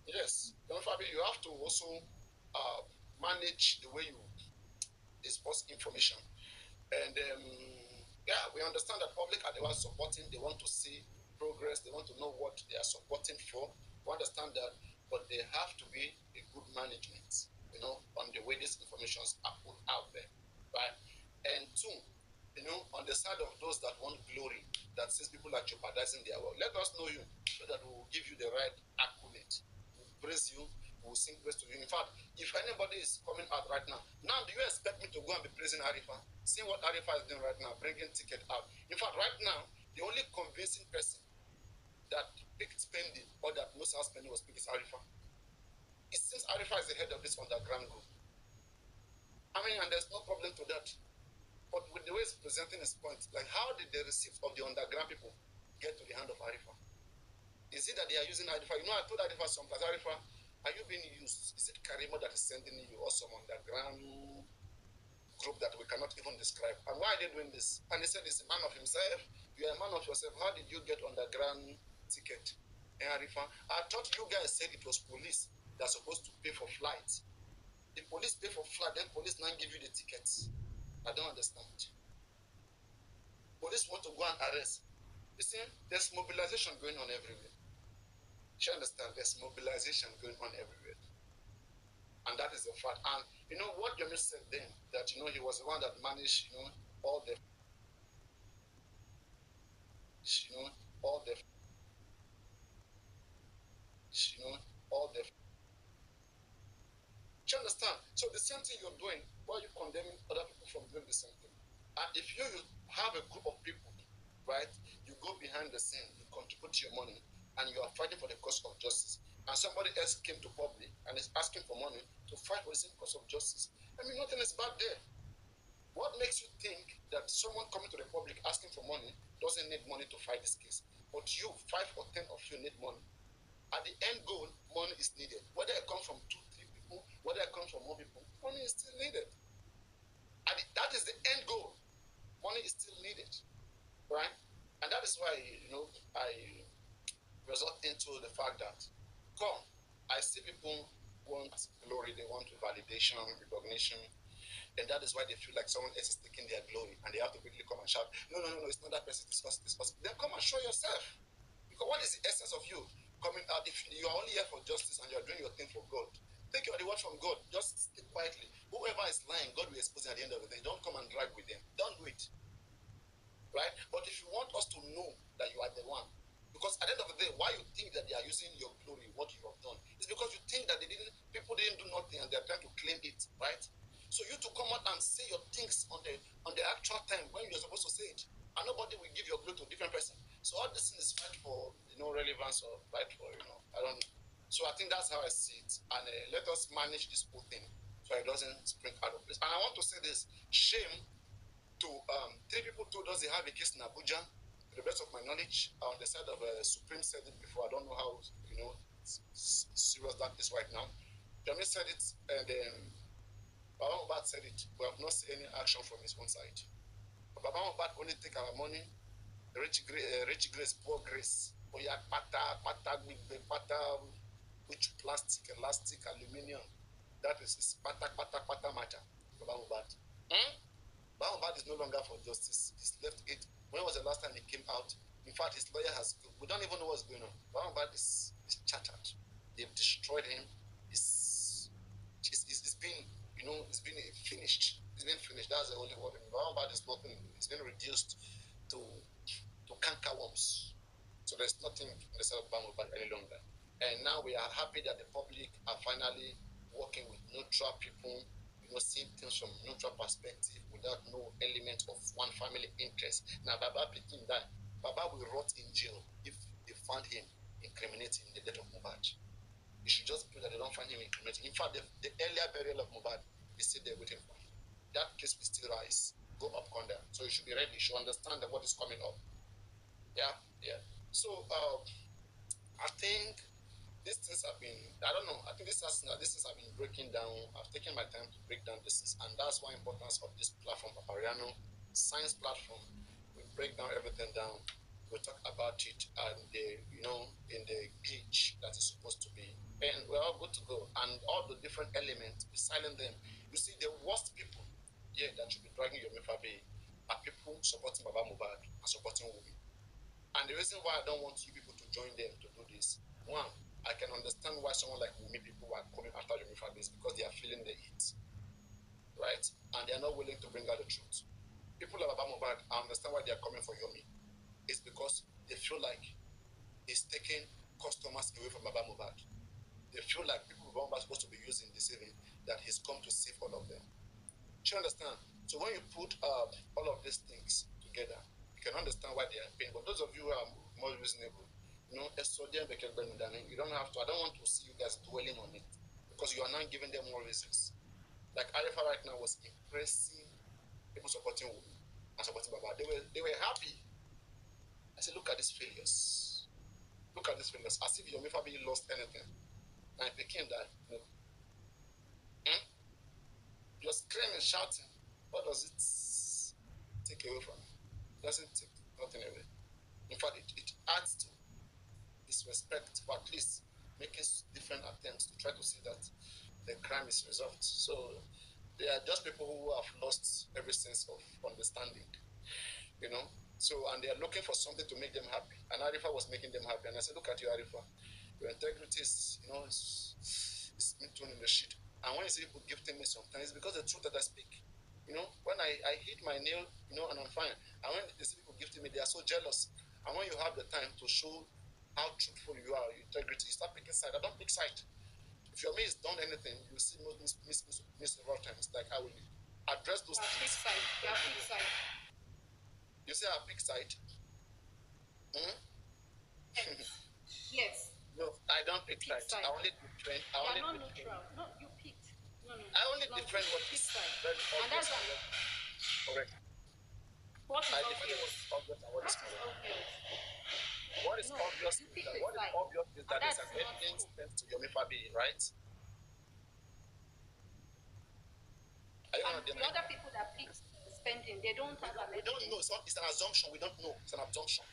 Yes, Mifabi, you have to also manage the way you disperse information. And yeah, we understand that public are the ones supporting. They want to see progress. They want to know what they are supporting for. We understand that, but there have to be a good management, you know, on the way these informations are put out there, right? And two, you know, on the side of those that want glory, that says people are jeopardizing their work, let us know you so that we will give you the right accolade. We'll praise you. We'll sing praise to you. In fact, if anybody is coming out right now, do you expect me to go and be praising Arifa? See what Arifa is doing right now, bringing ticket out. In fact, right now, the only convincing person that picked spending or that knows how spending was picked is Arifa. It seems Arifa is the head of this underground group. I mean, and there's no problem to that. But with the way he's presenting his point, like how did the receipt of the underground people get to the hand of Arifa? Is it that they are using Arifa? You know, I told Arifa sometimes, Arifa, are you being used? Is it Karimo that is sending you or some underground group that we cannot even describe? And why are they doing this? And he said, he's a man of himself. You are a man of yourself. How did you get underground ticket? And Arifa, I thought you guys said it was police that's supposed to pay for flights. The police pay for flight, then police now give you the tickets. I don't understand. Police want to go and arrest. You see, there's mobilization going on everywhere. You understand? There's mobilization going on everywhere. And that is the fact. And you know what Yomi said then, that you know he was the one that managed, you know, all the you know, all the you know, all the you understand? So the same thing you're doing, why are you condemning other people from doing the same thing? And if you have a group of people, right, you go behind the scene, you contribute your money, and you are fighting for the cause of justice, and somebody else came to public and is asking for money to fight for the same cause of justice. I mean, nothing is bad there. What makes you think that someone coming to the public asking for money doesn't need money to fight this case? But you, 5 or 10 of you need money. At the end goal, money is needed. Whether it comes from 2, 3 people, whether it comes from more people, money is still needed. That is the end goal. Money is still needed, right? And that is why, you know, I resort into the fact that, come, I see people want glory, they want validation, recognition, and that is why they feel like someone else is taking their glory, and they have to quickly come and shout, no, it's not that person, this person. Then come and show yourself. Because what is the essence of you coming out? If you are only here for justice and you are doing your thing for God, take your reward from God. Just stay quietly. Whoever is lying, God will expose at the end of the day. Don't come and drag with them. Don't do it. Right? But if you want us to know that you are the one, because at the end of the day, why you think that they are using your glory, what you have done, is because you think that people didn't do nothing and they're trying to claim it, right? So you to come out and say your things on the actual time when you're supposed to say it, and nobody will give your glory to a different person. So all this thing is fight for, you know, relevance, or fight for, you know, I don't know. So I think that's how I see it, and let us manage this whole thing so it doesn't spring out of place. And I want to say this: shame to 3 people told us they have a case in Abuja. To the best of my knowledge, on the side of Supreme said it before. I don't know how, you know, serious that is right now. Jami said it, and Baba Mohbad said it. We have not seen any action from his own side. But Baba Mohbad only take our money, rich grace, poor grace. Oya pata, big pata, which plastic, elastic, aluminium. That is his pata matter. Baba Mohbad. Baba is no longer for justice. He's left it. When was the last time he came out? In fact, his lawyer we don't even know what's going on. Baba is shattered. They've destroyed him. It's been, you know, it's been finished. It's been finished. That's the only word. Baba is nothing. It's been reduced to canker worms. So there's nothing in the side of Baba any longer. And now we are happy that the public are finally working with neutral people, you know, seeing things from neutral perspective without no element of one family interest. Now, Baba picking that, Baba will rot in jail if they find him incriminating the death of Mohbad. You should just pray that they don't find him incriminating. In fact, the earlier burial of Mohbad is still there waiting for him. That case will still rise, go up, come down. So you should be ready. You should understand that what is coming up. Yeah. So I think these things have been, I don't know, I think these things have been breaking down. I've taken my time to break down this, and that's why importance of this platform, Papariano, science platform. We break down everything down. We talk about it and you know, in the gauge that is supposed to be. And we're all good to go. And all the different elements, we silence them. You see, the worst people here that should be dragging your Mefabe are people supporting Baba Mohbad and supporting Wumi. And the reason why I don't want you people to join them to do this, one, I can understand why someone like Wumi people are coming after Yomi Fabrice, because they are feeling the heat, right? And they are not willing to bring out the truth. People like Baba Mohbad, I understand why they are coming for Yomi. It's because they feel like he's taking customers away from Baba Mohbad. They feel like people Baba Mohbad are supposed to be using deceiving, that he's come to save all of them. Do you understand? So when you put all of these things together, you can understand why they are paying. But those of you who are more reasonable, you know, you don't have to. I don't want to see you guys dwelling on it because you are now giving them more reasons. Like Arifa right now was impressing people supporting Wu and supporting Baba. They were happy. I said, look at these failures. Look at these failures. As if Yomi Fabi lost anything. And it became that, you know, you're screaming, shouting. What does it take away from you? It doesn't take nothing away. In fact, it adds to disrespect, or at least making different attempts to try to see that the crime is resolved. So they are just people who have lost every sense of understanding, you know. So, and they are looking for something to make them happy. And Arifa was making them happy. And I said, look at you, Arifa. Your integrity is, you know, it's thrown in the shit. And when you see people gifting me sometimes, it's because the truth that I speak. You know, when I hit my nail, you know, and I'm fine. And when you see people gifting me, they are so jealous. And when you have the time to show how truthful you are, your integrity, you start picking side. I don't pick side. If your mate has done anything, you see miss several times. Like I will address those things. Pick side. You say I pick side. Yes. No, I don't pick side. I only defend. You are not neutral. No, you picked. No. I only defend what is very obvious. And that's correct. What is I obvious? defend what is obvious and what is correct. What is No, obvious you is pick that a what is side. obvious is that there's an That's not evidence true. sent to Yomi Fabi, right? Are you And not the other people that pick spending, they don't have we don't know. It's an assumption. We don't know. It's an assumption.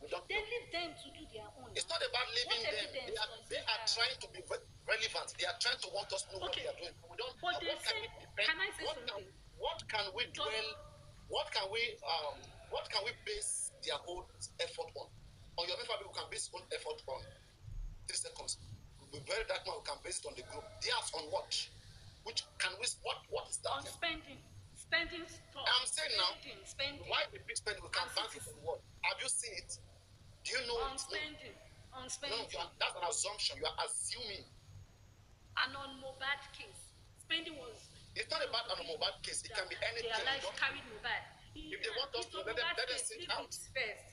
We don't They know. leave them to do their own. It's not about leaving What them. They are trying to be relevant. They are trying to want us to know what they are doing. We don't. But they What can say, we depend? can I say something? What can we dwell? What can we base their whole effort on? On your member, we can base whole effort on 3 seconds. We very that one we can base it on the group. Theirs on what? Which can we? What is that? On spending stuff. I'm saying spending. Why the big spending we can bank it on what? Have you seen it? Do you know? On spending. No, that's an assumption. You are assuming. And on Mobad case, spending was. It's not about an Mobad case. It can be anything. Their lives carried Mobad. If they want us to let them sit out. First.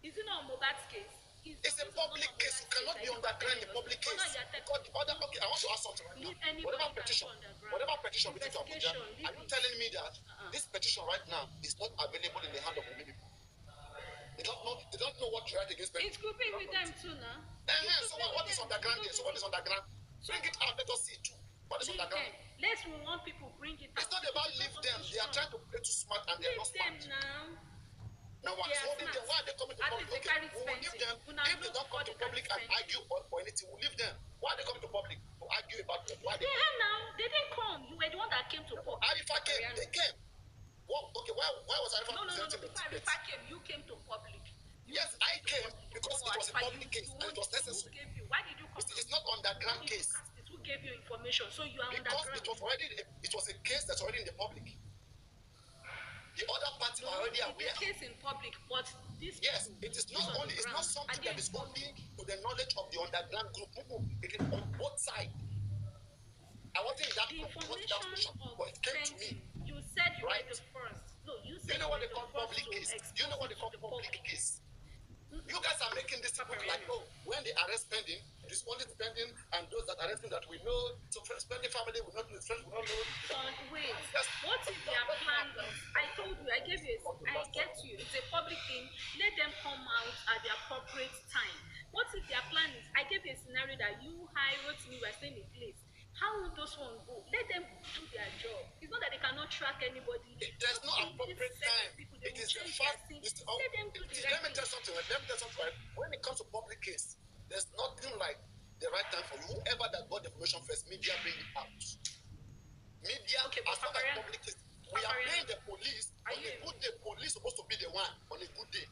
Is it not Mobad's case? It's a public case. You cannot be underground in the public case. Because the other, okay, I want to ask something right now. Whatever petition we take to Abuja, are you telling me that this petition right now is not available in the hand of the people? They don't know what to write against them. It's grouping with them too now. So what is underground there? So what is underground? Bring it out, let us see it too. What is underground? Let's want people bring it out. It's not about leave them. They are trying to play too smart and they are not smart. No one is holding them. Why are they coming to public? Okay, we will leave them. If they don't come to public and argue for anything, we'll leave them. Why are they coming to public to argue about why they have now. They didn't come. You were the one that came to public. Arifa came. They came. Okay, why was Arifa presenting it? No. Arifa came. You came to public. Yes, I came because it was a public case and it was necessary. Why did you come? It's not underground case. Who gave you information? So you are because underground. It was a case that's already in the public. The other party are already aware. It's a case in public, but this. Yes, it is not only. It's not something that is only to the knowledge of the underground group. People, it is on both sides. I wasn't in that group. But it came to me. You said you were the first. No, you said. You know what they call public case? You know what they call public case? You guys are making this look like, oh, when they arrest spending, it is only spending and those that arrest that we know. So spending family will not know, friends will not know. Wait, what is their plan? I told you, I gave you, I get you. It's a public thing. Let them come out at the appropriate time. What if their plan is? I gave you a scenario that you wrote me, we're staying in place. How will those ones go? Let them do their job. It's not that they cannot track anybody. There's no appropriate time. It is the fact. Let them do the right Let me tell something. When it comes to public case, there's nothing like the right time for you. Whoever that got the information first, media bring it out. Media, as long as public case, we are paying the police on a good day. Police supposed to be the one on a good day.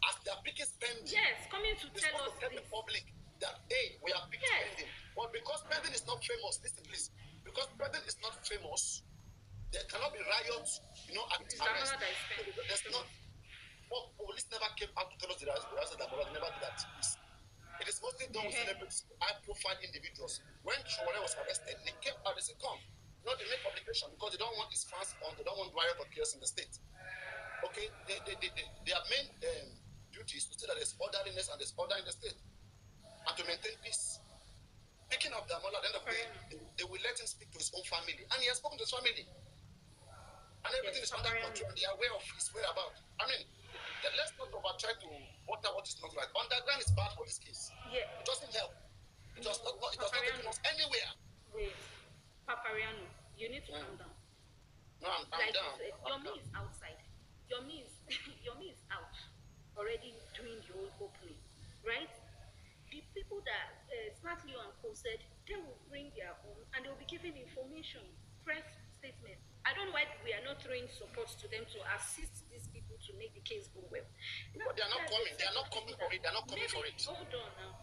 As they are picking spending. Yes, coming to tell us the public that, hey, we are picking spending. But because spending is not famous, listen please, because spending is not famous, there cannot be riots, at arrest. There's not. Well, police never came out to tell us the riots that never did that. It is mostly done with celebrities, high-profile individuals. When Shawara was arrested, they came out and said, come, not they make publication because they don't want his fans on, they don't want riot or chaos in the state. Okay, their main duty is to see that there's orderliness and there's order in the state and to maintain peace. Picking up Damola, at the end of the day, they will let him speak to his own family, and he has spoken to his family, and everything is under control, and they are aware of his whereabouts. I mean, let's not try to water what is not right. Underground is bad for this case. Yeah. It doesn't help. It does not take us anywhere. Wait, Papariano, you need to calm down. No, I'm Like down. Your me is outside. Your me is your me is out already doing the whole opening, right? The people that Smartly and Co said they will bring their own and they will be giving information, press statement. I don't know why we are not throwing support to them to assist these people to make the case go well. No, they are not coming. They are not coming for it. They are not coming for it. Hold on now.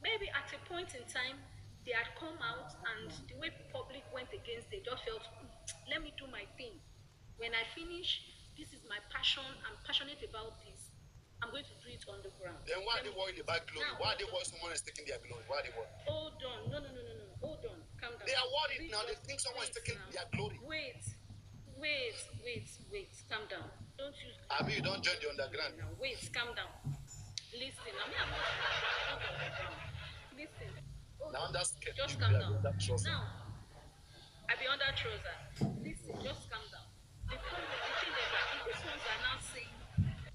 Maybe at a point in time they had come out and the way public went against, they just felt, let me do my thing. When I finish, this is my passion. I'm passionate about this. I'm going to do it on the ground. Then why are they worried about glory? Why are they worried someone is taking their glory? Why are they worried? Hold on. No. Hold on. Calm down. They are worried now. They think someone is taking their glory. Wait. Calm down. Don't use. I mean, you don't join the underground. Now, wait, calm down. Listen. I mean, I'm not underground. Listen. Now that's just calm down. Now, I be under trouser. Listen, just calm down. The thing is that these ones are now saying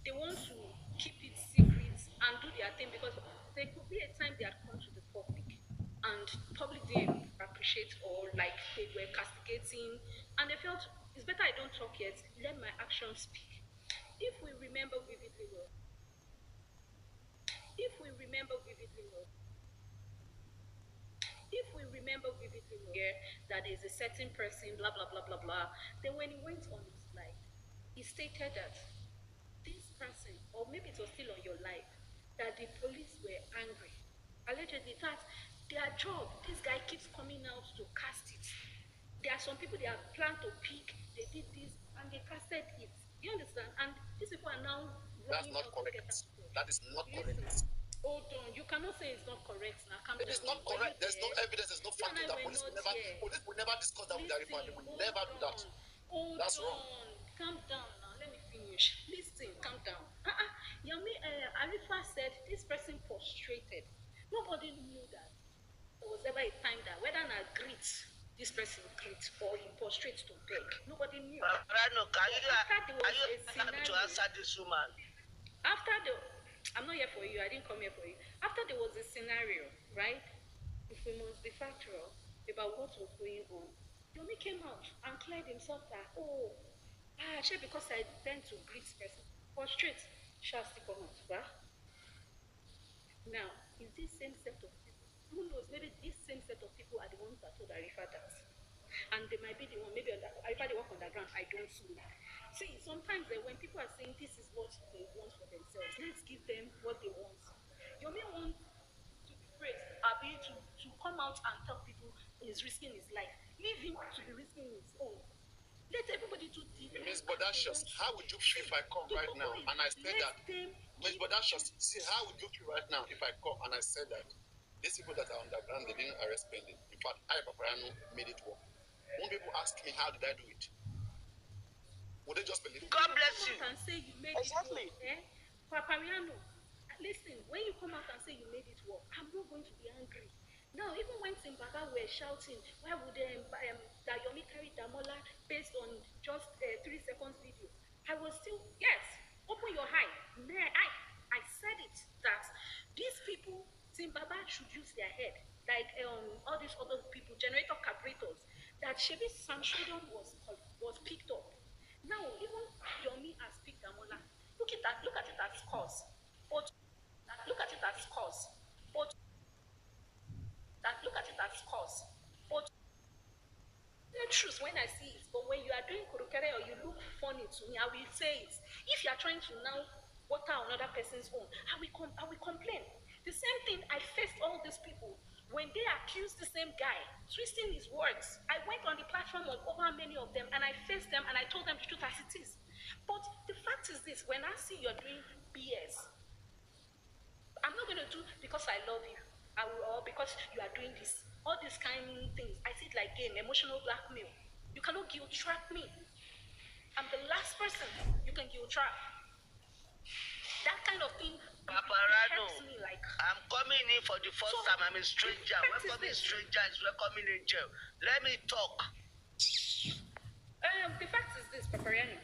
they want to keep it secret and do their thing because there could be a time they had come to the public and public didn't appreciate or like they were castigating and they felt it's better I don't talk yet, let my actions speak. If we remember vividly well, that there's a certain person, blah blah blah blah blah. Then when he went on his life, he stated that this person, or maybe it was still on your life, that the police were angry. Allegedly, that their job, this guy keeps coming out to cast it. There are some people they have planned to pick, they did this, and they casted it. You understand? And these people are now That's not correct. That is not correct. Hold on, you cannot say it's not correct now. It is not correct. There's no evidence, there's no fact that police will never discuss that with their referee. They will never do that. That's wrong. Calm down now. Let me finish. Listen, calm down. Yami Arifa said this person prostrated. Nobody knew that there was ever a time that whether an greet, this person greet or he prostrates to beg. Nobody knew. Rano, are you to answer this woman? After I'm not here for you. I didn't come here for you. After there was a scenario, right? If we must be factual about what was going on, Yomi came out and cleared himself that, actually because I tend to greet person, prostrate, shall still come out, right? Now, is this same set of people? Who knows? Maybe this same set of people are the ones that told Arifa that. And they might be the one, maybe Arifa they work underground, I don't know. See, sometimes when people are saying this is what they want for themselves, let's give them what they want. You may want to be praised, Abi, to come out and tell people he's risking his life. Leave him to be risking his own. Let everybody do the Ms. Bodashos, how would you feel if I come right now and I say that? Ms. Bodashos, see, how would you feel right now if I come and I said that these people that are underground, they didn't arrest Pending. In fact, I, Papariano, made it work. When people ask me, how did I do it? Would they just believe? God bless you. And say you made exactly. It work, Papariano, listen, when you come out and say you made it work, I'm not going to be angry. Now, even when Simbaga were shouting, why would Dayomi carry Damola based on just 3 seconds video? I was still, yes, open your eye. I said it, that these people, Simbaga should use their head. Like all these other people, generator carburetors, that Shebi Sanchodon was picked up. Now, even Yomi has picked Damola. Look at it as cause. But look at it as cause. But the truth when I see it, but when you are doing kurukere or you look funny to me, I will say it. If you are trying to now water another person's own, I will complain. The same thing I faced all these people when they accused the same guy, twisting his words. I went on the platform of over many of them and I faced them and I told them the truth as it is. But the fact is this, when I see you're doing BS, I'm not going to do because I love you. or because you are doing this, all these kind of things. I see it like game, emotional blackmail. You cannot guilt trap me. I'm the last person you can guilt trap. That kind of thing. Papariano, Me like, I'm coming in for the first time. I'm a stranger. Welcoming stranger is welcoming angel. Let me talk. The fact is this, Papariano.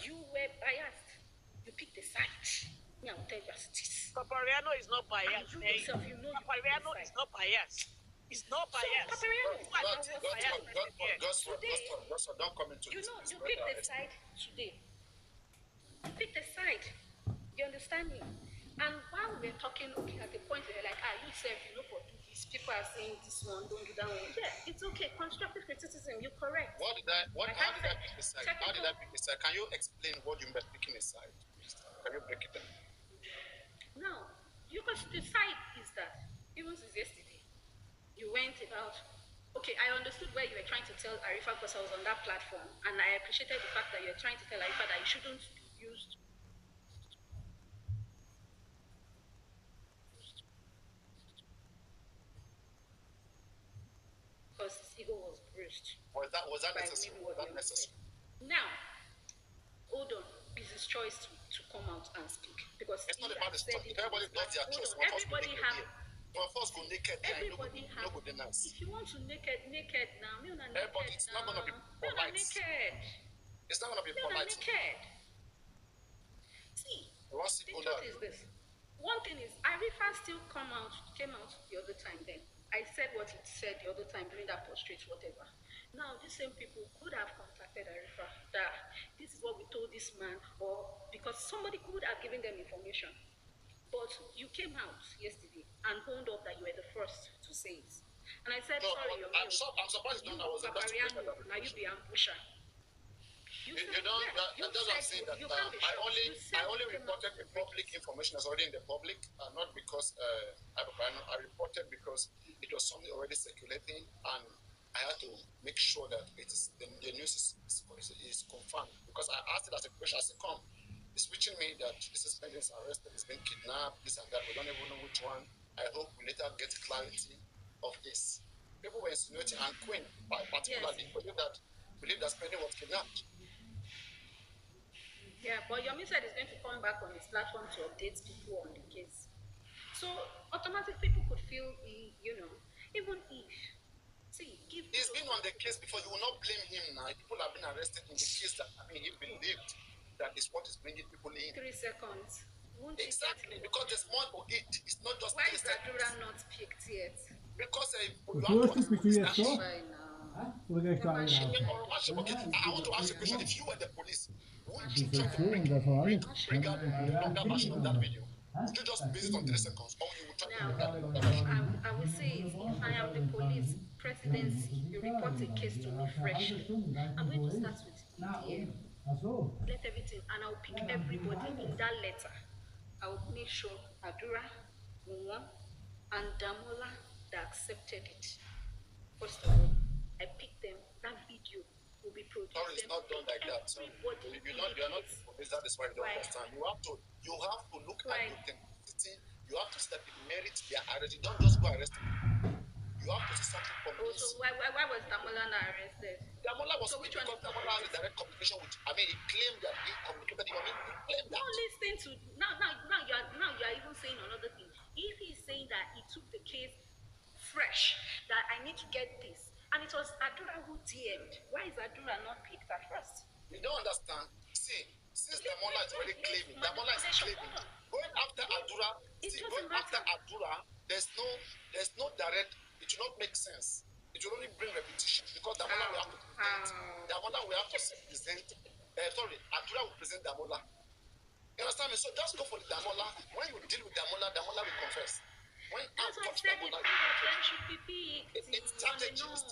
You were biased. You picked a side. Me, I will tell you as it is. Papariano is not biased. You yourself, you know Papariano is not biased. It's not biased. So, Papariano, don't come into you know, you picked a side today. You picked a side. You understand me? And while we're talking, okay, at the point where you're like, you said, you know, for these people are saying this one, don't do that one. Yeah, it's okay. Constructive criticism, you're correct. How did I pick a side? How did I pick a side? Can you explain what you meant picking a side? Can you break it down? Now, because the side is that, even since yesterday, you went about, okay, I understood where you were trying to tell Arifa because I was on that platform, and I appreciated the fact that you were trying to tell Arifa that you shouldn't use because his ego was bruised. Was that necessary? Was that necessary? Now, hold on. It's his choice to come out and speak because it's not about the stuff. If everybody does their choice, everybody have. Of course, go naked. Everybody have. If you want to naked now, me not naked. But it's not gonna be polite. Naked. It's not gonna be polite. Naked. See, the truth is this. One thing is, Arifa still came out the other time then. I said what it said the other time during that portrait, whatever. Now, these same people could have contacted Arifa that this is what we told this man, or because somebody could have given them information. But you came out yesterday and owned up that you were the first to say it. And I said, sorry, I'm surprised you was Papariano, now you be ambusher. That's what I'm saying. That I only reported the public information that's already in the public, not because I reported because it was something already circulating, and I had to make sure that the news is confirmed. Because I asked it as a question, I said, "Come, it's reaching me that this is arrested, he's been kidnapped, this and that. We don't even know which one. I hope we later get clarity of this." People were insinuating, and Queen particularly believe that Spending was kidnapped. Yeah, but Yomi said he's going to come back on his platform to update people on the case. So automatically people could feel, even if, he's been on the case before, you will not blame him now. People have been arrested in the case that, he believed that is what is bringing people in. 3 seconds. Exactly, because there's more to it. It's not just. Why is Adura not picked yet? Because I want to ask a question. If you were the police, wouldn't you Dice try que to en bring razón longer version of that video? Would you just base it on 3 seconds, or you would try to bring that? I will say, if I am the police presidency, you report a case to me freshly. I'm going to start with EDM. Let everything, and I'll pick everybody in that letter. I will make sure Adura, Muwa, and Damola that accepted it. First of all, I picked them. That video will be produced. Sorry, it's not done like that. So you're not police. That is why you don't understand. You have to look at the authenticity. You have to step in merit their arrest. Don't just go arrest them. You have to see something from this. So why was Damola not arrested? Damola was because Damola has a direct communication with. He claimed that he communicated. He claimed that. Don't listen to now you are even saying another thing. If he's saying that he took the case fresh, that I need to get this, and it was Adura who DM'd. Why is Adura not picked at first? You don't understand. See, since Damola is already claiming, going after Adura, there's no direct. It will not make sense. It will only bring repetition because Damola will have to present. Damola will have to present. Adura will present Damola. You understand me? So just go for the Damola. When you deal with Damola, Damola will confess. When that's why I said Damola, should be big. It's strategy. It's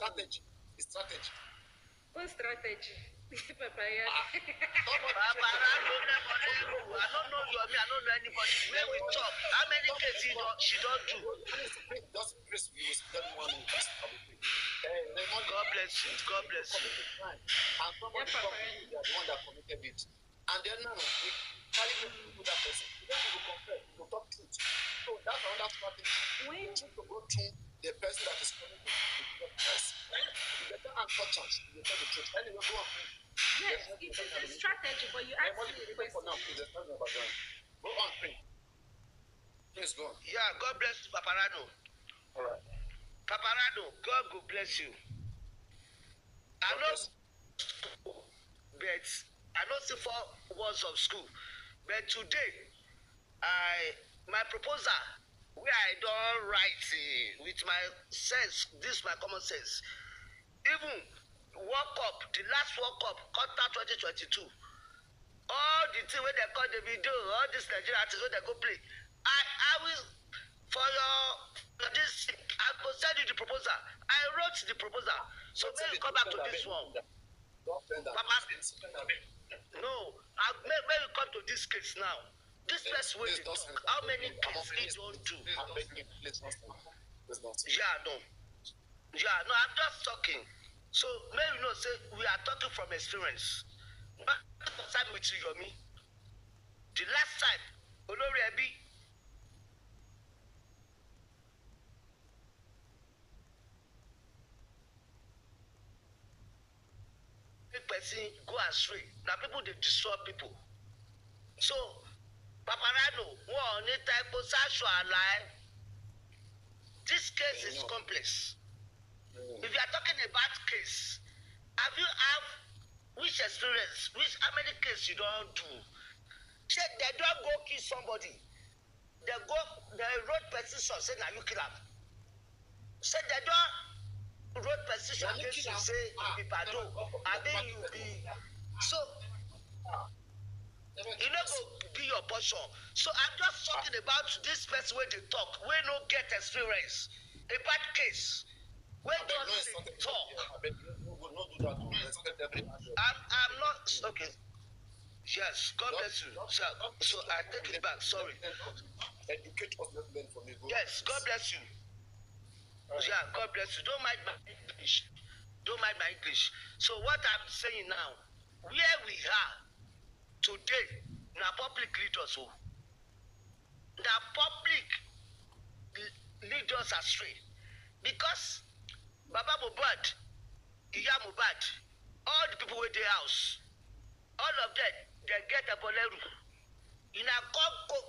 strategy. What strategy? Papariano. I don't know you. I don't know anybody. Where we talk, how many cases she don't do? Just praise you. God bless you. God bless you. And somebody the one that committed it. And then now we carry people to that person. Then we will confess. We will talk truth. So that's another When to go through the person that is coming to the person. You better answer chance. You tell the truth. Anyway, go on. yes, it is a strategy, but you ask me the question. Go on, please go on. Yeah, God bless you, Papariano. All right. Papariano, God will bless you. I know, but I know see 4 words of school. But today, my proposal, where I don't write with my sense, this my common sense. Even World Cup, the last World Cup, quarter 2022, all the thing where they call the video, all these Nigerian artists where they go play. I will for this. I will send you the proposal. I wrote the proposal. So maybe come back to this one. Papa, no, may you come to this case now. This person wey dey talk, how many cases he don do? Yeah, no. Yeah, no, I'm just talking. So maybe you know, say we are talking from experience. But time with Yomi, the last time, Olori Ebi, person go astray. Now people they destroy people. So Papariano, one type of sexual lie. This case is complex. If you are talking about case, have you have which experience, how many cases you don't do? Say they don't go kill somebody. They wrote petition say now you kill them. Say they don't wrote petition against you say you be bado, and then you be so. You know go be your portion. So I'm just talking about this person where they talk, we no get experience. A bad case. When just talk. I'm not okay. Yes, God bless you. So I take it back. Sorry. Educate us, let's learn from you. Yes, God bless you. Yeah, God bless you. Don't mind my English. Don't mind my English. So what I'm saying now, where we are today, na public leaders, na public lead us astray. Because Baba Mohbad, Iya Mohbad, all the people with their house, all of them, they get a boleru. In a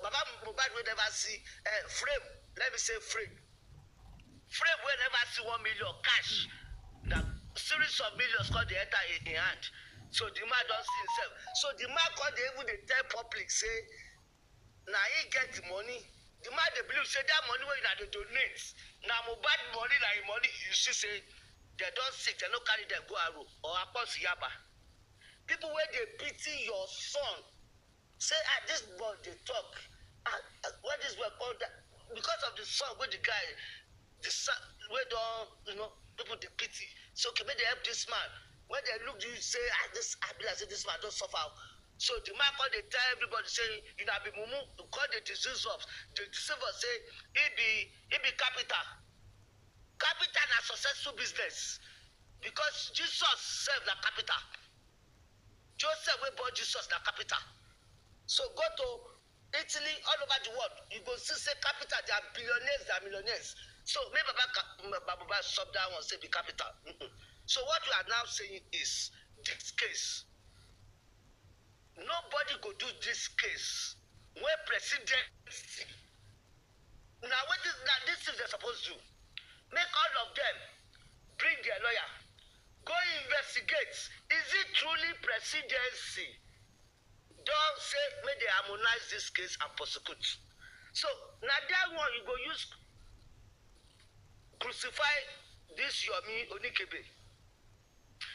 Baba Mohbad will never see frame. Let me say frame. Frame will never see 1 million cash. The series of millions called the enter in hand. So the man don't see himself. So the man called the even the tell public say, now he get the money. The man they believe say that money when they donate. Now Mohbad money like money you see say they don't sick, they don't carry them go arrow or across Yaba. People where they pity your son say this boy they talk. What is what called that? Because of the son where the guy, the son where don't people they pity. So can they help this man? When they look, you say, this man don't suffer. So the man call they tell everybody say, you know, be mumu, call the disease of the deceiver say, it be capital. Capital na successful business. Because Jesus served the capital. Joseph we bought Jesus the capital. So go to Italy, all over the world, you go see say capital, they are billionaires, they are millionaires. So maybe Baba stop that one, say be capital. So what we are now saying is this case. Nobody go do this case when presidency. Now what is now this is they're supposed to do? Make all of them bring their lawyer. Go investigate. Is it truly presidency? Don't say may they harmonize this case and prosecute. So now that one you go use crucify this Yomi Onikebe.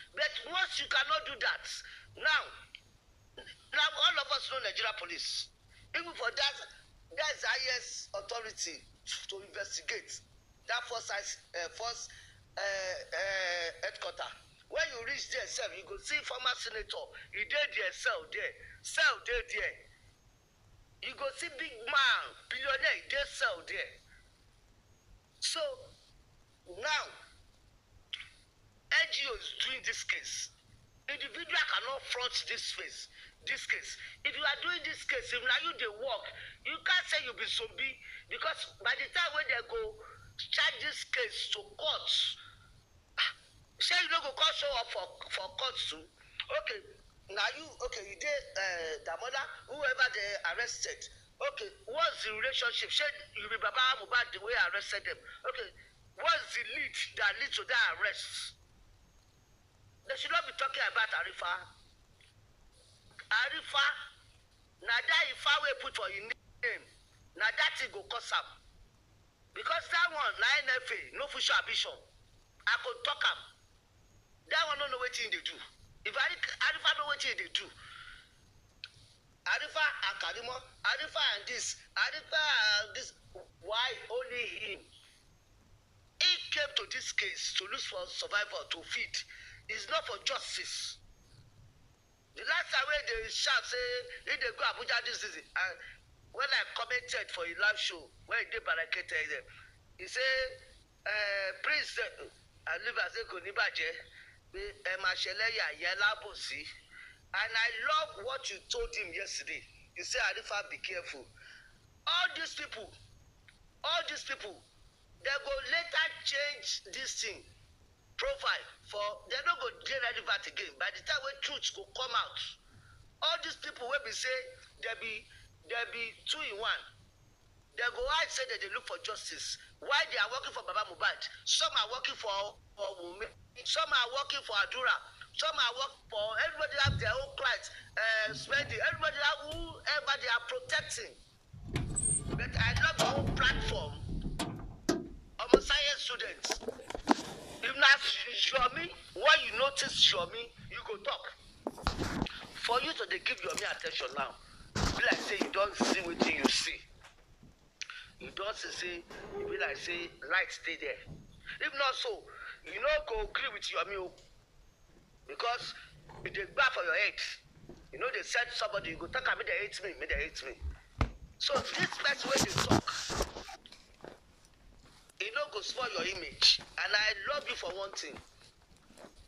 But once you cannot do that, now all of us know Nigeria police. Even for that's the highest authority to investigate. That first headquarter. When you reach there, you go see former senator. He did there, cell there. You go see big man, billionaire, they sell there. So now NGO is doing this case. Individual cannot front this face. this case. If you are doing this case, if now you dey work, you can't say you be zombie because by the time when they go charge this case to court, say you no go come show up for court too. Okay, now you did the mother, whoever they arrested. Okay, what's the relationship? Say you be Baba Mohbad the way I arrested them. Okay, what's the lead that leads to that arrest? They should not be talking about Arifa. Arifa, na that Ifa we put for your name, na that thing go cost am. Because that one, na NFA, no official ambition. I could talk am. That one don't know what they do. If Arifa know what they do, Arifa and Karimo, Arifa and this, why only him? He came to this case to look for survivor to feed. It's not for justice. The last time when they shout say if they go Abuja this is it. And when I commented for a live show when they barricaded them, he say, Prince and live as a Konibaje, and I love what you told him yesterday. You say, Arifa, be careful. All these people, they go later change this thing. Profile for they're not going to get relevant again. By the time when truth will come out, all these people will be say there be 2 in 1. They go out say that they look for justice. Why they are working for Baba Mohbad? Some are working for Wunmi, some are working for Adura, some are working for everybody have their own clients, spending, everybody have whoever they are protecting. But I love the whole platform of a science students. If not Yomi, when you notice Yomi, you go talk. For you to give Yomi attention now, be like say you don't see what you see. You don't see, you be like say light stay there. If not so, you know go agree with Yomi because if they bad for your head, you know they said somebody you go talk about they hate me. So this best way they talk. You know, go spoil your image. And I love you for one thing.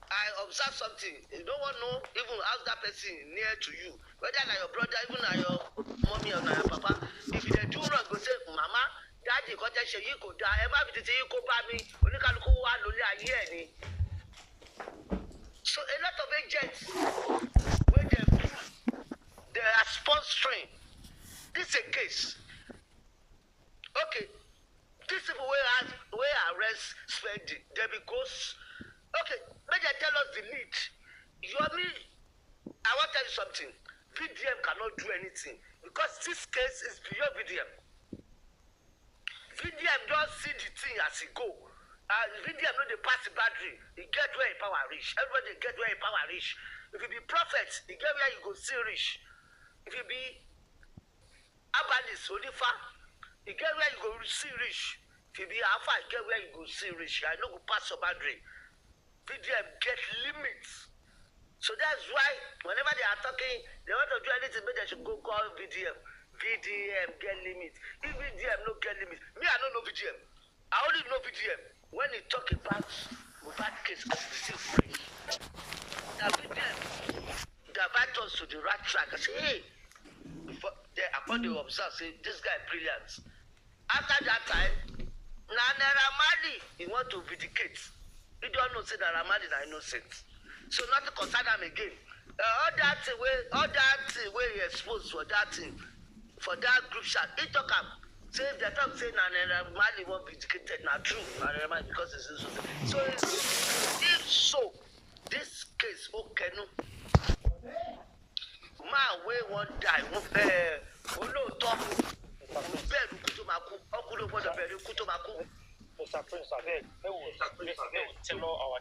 I observe something. You don't want to know, even ask that person near to you. Whether na your brother, even na your mommy or na your papa. If they do wrong, go say, Mama, Daddy, go tell you go die. Emma, be you go buy me. Only can go one only a year. So a lot of agents, when they are sponsoring. This is a case. Okay. These people where arrest spending, they be ghosts. Okay, maybe tell us the need. Yomi, I want to tell you something. VDM cannot do anything because this case is beyond VDM. VDM don't see the thing as it go. VDM know they pass the boundary. He get where he power reach. Everybody get where he power reach. If you be prophet, he get where you go see reach. If you be Abalis, Onifa, you get where you go see rich. If you be Alpha, you get where you go see rich. I know go pass your boundary. VDM get limits. So that's why whenever they are talking, they want to do anything, but they should go call VDM. VDM get limits. If VDM no get limits, me I don't know VDM. I only know VDM when he talk about Mohbad case as the still free. Now VDM divert us to the right track. I say, hey. Upon the observe, say this guy brilliant. After that time, Naira Marley, he want to vindicate. You don't know say Naira Marley is innocent. So not to concern them again. All that way he exposed for that thing, for that group chat, he talk up. Say if they talk say Naira Marley won't be vindicated, not true. Naira Marley because it's innocent. So if so, this case okay no. Man wey wan die olóòótọ́ bẹ́ẹ̀rù kú tó máa kú ọkùnrin gbọ́dọ̀ bẹ̀rù kú tó máa kú. Mr. Prince abeg tell our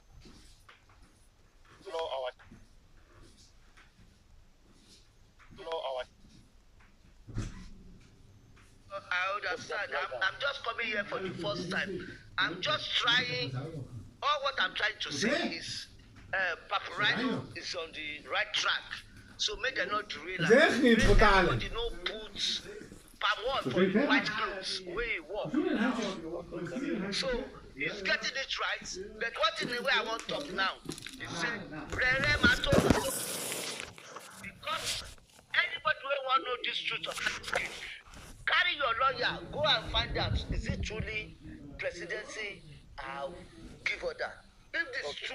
I understand. I'm just coming here for the first time. I'm just trying. All what I'm trying to say is Papariano is on the right track. So make them not realize. Everybody no put palm one for the white clothes where he walk. So he's getting it right. But what in the way I want to talk now is say because anybody wey wan know this truth of this case, carry your lawyer go and find out, is it truly presidency give order? If this truly,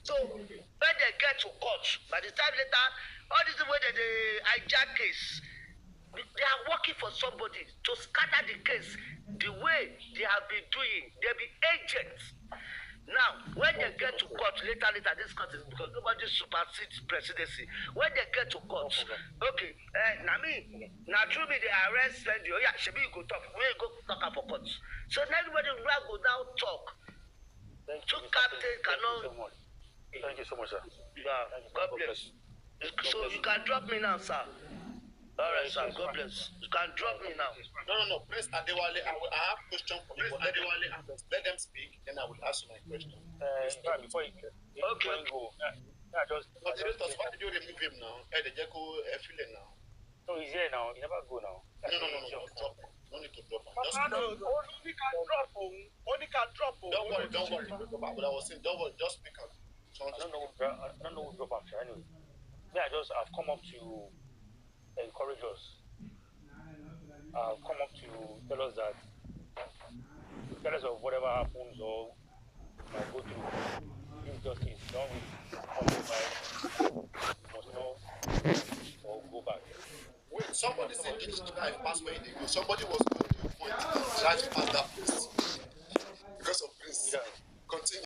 so when they get to court, by the time later, all this way that they hijack case, they are working for somebody to scatter the case the way they have been doing. They be agents. Now, when they get to court, later, this court is because nobody supersedes presidency. When they get to court, okay, now through me, they arrest, send you, yeah, Shebi, you go talk, we go talk for court. So now everybody will go down talk. Two captains cannot. Thank you so much, sir. Yeah, God bless. So you can drop me now, sir. All right, sir. God bless. You can drop me now. No. Please, Adewale, I have question for you. Let them speak, then I will ask you my question. Before you go, Moderators, why did you remove him now? The Jeko feeling now. No, he's here now. He never go now. No. Drop him. No need to drop him. Just Only can drop him. Only can drop him. Don't worry. What I was saying, don't worry. Just speak up. I don't know who drop him. Anyway, I've come up to encourage us. I've come up to tell us that regardless of whatever happens or might go through, injustice, don't must know or go back. Wait, somebody said this guy passed away. Somebody was going to point, try to pass that place.